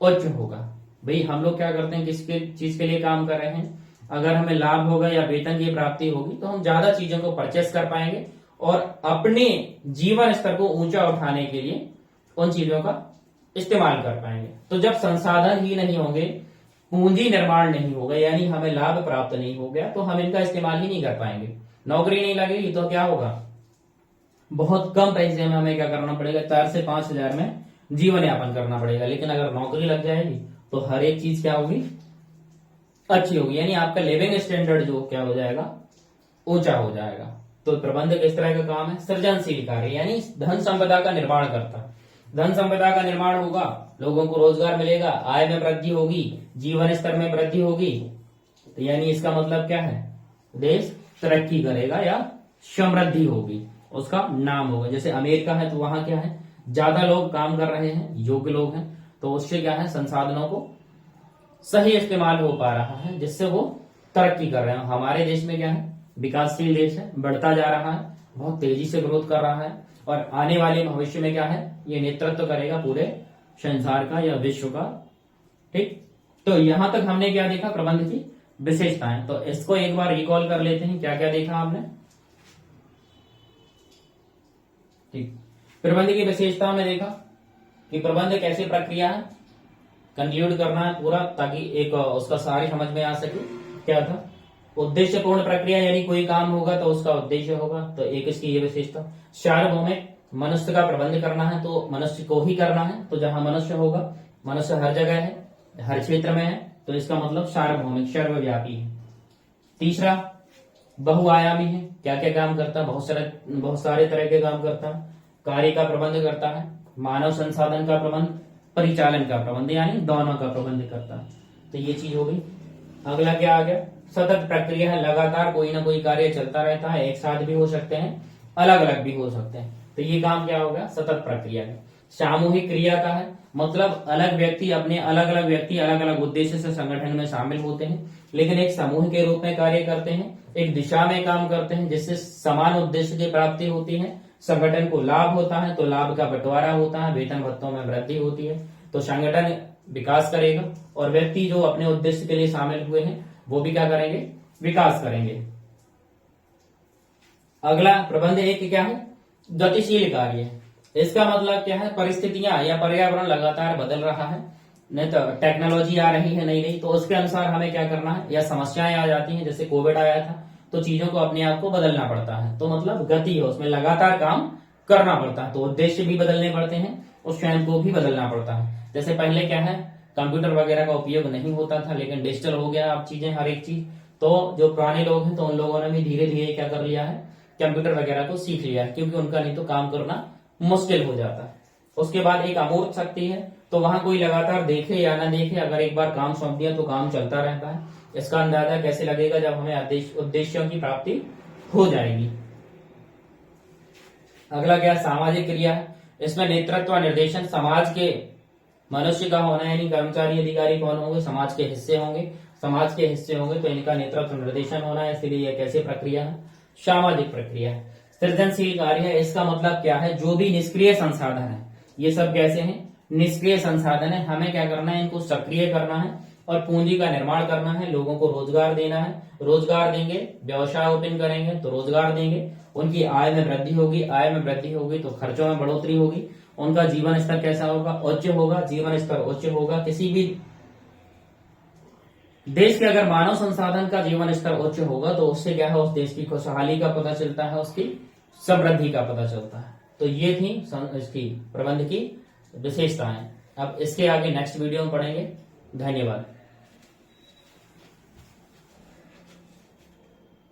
उच्च होगा। भाई हम लोग क्या करते हैं, किसके चीज के लिए काम कर रहे हैं, अगर हमें लाभ होगा या वेतन की प्राप्ति होगी तो हम ज्यादा चीजों को परचेस कर पाएंगे और अपने जीवन स्तर को ऊंचा उठाने के लिए उन चीजों का इस्तेमाल कर पाएंगे। तो जब संसाधन ही नहीं होंगे, पूंजी निर्माण नहीं होगा, यानी हमें लाभ प्राप्त नहीं हो गया, तो हम इनका इस्तेमाल ही नहीं कर पाएंगे। नौकरी नहीं लगेगी तो क्या होगा, बहुत कम पैसे में हमें क्या करना पड़ेगा, 4 से 5 हजार में जीवन यापन करना पड़ेगा। लेकिन अगर नौकरी लग जाएगी तो हर एक चीज क्या होगी, अच्छी होगी। यानी आपका लिविंग स्टैंडर्ड जो क्या हो जाएगा, ऊंचा हो जाएगा। तो प्रबंधक इस तरह का काम है, सृजनशील कार्य, यानी धन संपदा का निर्माण करता है। धन संपदा का निर्माण होगा, लोगों को रोजगार मिलेगा, आय में वृद्धि होगी, जीवन स्तर में वृद्धि होगी। तो यानी इसका मतलब क्या है, देश तरक्की करेगा या समृद्धि होगी। उसका नाम होगा। जैसे अमेरिका है तो वहां क्या है, ज्यादा लोग काम कर रहे हैं, योग्य लोग हैं, तो उससे क्या है, संसाधनों को सही इस्तेमाल हो पा रहा है, जिससे वो तरक्की कर रहे हैं। हमारे देश में क्या है, विकासशील देश है, बढ़ता जा रहा है, बहुत तेजी से ग्रोथ कर रहा है, और आने वाले भविष्य में क्या है, ये नेतृत्व करेगा पूरे संसार का या विश्व का। ठीक, तो यहां तक हमने क्या देखा, प्रबंध की विशेषताएं। तो इसको एक बार रिकॉल कर लेते हैं, क्या क्या देखा आपने। ठीक, प्रबंध की विशेषताओं में देखा कि प्रबंध कैसी प्रक्रिया है, कंक्लूड करना है पूरा, ताकि एक उसका सारी समझ में आ सके। क्या था, उद्देश्यपूर्ण प्रक्रिया, यानी कोई काम होगा तो उसका उद्देश्य होगा, तो एक इसकी ये विशेषता। सार्वभौमिक, मनुष्य का प्रबंध करना है तो मनुष्य को ही करना है, तो जहां मनुष्य होगा, मनुष्य हर जगह है, हर क्षेत्र में है, तो इसका मतलब सार्वभौमिक, सर्वव्यापी है। तीसरा, बहुआयामी है, क्या क्या काम करता है, बहुत सारे तरह के काम करता है। कार्य का प्रबंध करता है, मानव संसाधन का प्रबंध, परिचालन का प्रबंध, यानी दोनों का प्रबंध करता है। तो ये चीज हो गई। अगला क्या आ गया, सतत प्रक्रिया है, लगातार कोई ना कोई कार्य चलता रहता है, एक साथ भी हो सकते हैं, अलग अलग भी हो सकते हैं, तो ये काम क्या होगा, सतत प्रक्रिया है। सामूहिक क्रिया का है, मतलब अलग व्यक्ति अलग अलग उद्देश्य से संगठन में शामिल होते हैं, लेकिन एक समूह के रूप में कार्य करते हैं, एक दिशा में काम करते हैं, जिससे समान उद्देश्य की प्राप्ति होती है, संगठन को लाभ होता है, तो लाभ का बंटवारा होता है, वेतन भत्तों में वृद्धि होती है, तो संगठन विकास करेगा, और व्यक्ति जो अपने उद्देश्य के लिए शामिल हुए हैं वो भी क्या करेंगे, विकास करेंगे। अगला प्रबंध एक क्या है, गतिशील कार्य है। इसका मतलब क्या है, परिस्थितियां या पर्यावरण लगातार बदल रहा है, नहीं तो टेक्नोलॉजी आ रही है नई नई, तो उसके अनुसार हमें क्या करना है, या समस्याएं आ जाती हैं, जैसे कोविड आया था, तो चीजों को अपने आप को बदलना पड़ता है, तो मतलब गति है, उसमें लगातार काम करना पड़ता है, तो उद्देश्य भी बदलने पड़ते हैं, उस स्वयं को भी बदलना पड़ता है। जैसे पहले क्या है, कंप्यूटर वगैरह का उपयोग नहीं होता था, लेकिन डिजिटल हो गया अब चीजें, हर एक चीज, तो जो पुराने लोग हैं तो उन लोगों ने भी धीरे धीरे क्या कर लिया है, कंप्यूटर वगैरह को सीख लिया है, क्योंकि उनका नहीं तो काम करना मुश्किल हो जाता है। उसके बाद एक अमूर्त शक्ति है, तो वहां कोई लगातार देखे या ना देखे, अगर एक बार काम सौंप दिया तो काम चलता रहता है। इसका अंदाजा कैसे लगेगा, जब हमें उद्देश्यों की प्राप्ति हो जाएगी। अगला क्या, सामाजिक क्रिया है। इसमें नेतृत्व निर्देशन, समाज के मनुष्य का होना, यानी कर्मचारी अधिकारी कौन होंगे, समाज के हिस्से होंगे, समाज के हिस्से होंगे तो इनका नेतृत्व निर्देशन होना है, इसलिए यह कैसी प्रक्रिया है, सामाजिक प्रक्रिया है। सृजनशील कार्य है, इसका मतलब क्या है, जो भी निष्क्रिय संसाधन है, ये सब कैसे हैं, निष्क्रिय संसाधन है, हमें क्या करना है, इनको सक्रिय करना है, और पूंजी का निर्माण करना है, लोगों को रोजगार देना है, रोजगार देंगे, व्यवसाय ओपन करेंगे तो रोजगार देंगे, उनकी आय में वृद्धि होगी, आय में वृद्धि होगी तो खर्चों में बढ़ोतरी होगी, उनका जीवन स्तर कैसा होगा, उच्च होगा, जीवन स्तर उच्च होगा। किसी भी देश के अगर मानव संसाधन का जीवन स्तर उच्च होगा तो उससे क्या है, उस देश की खुशहाली का पता चलता है, उसकी समृद्धि का पता चलता है। तो ये थी इसकी प्रबंध की विशेषताएं। अब इसके आगे नेक्स्ट वीडियो में पढ़ेंगे। धन्यवाद।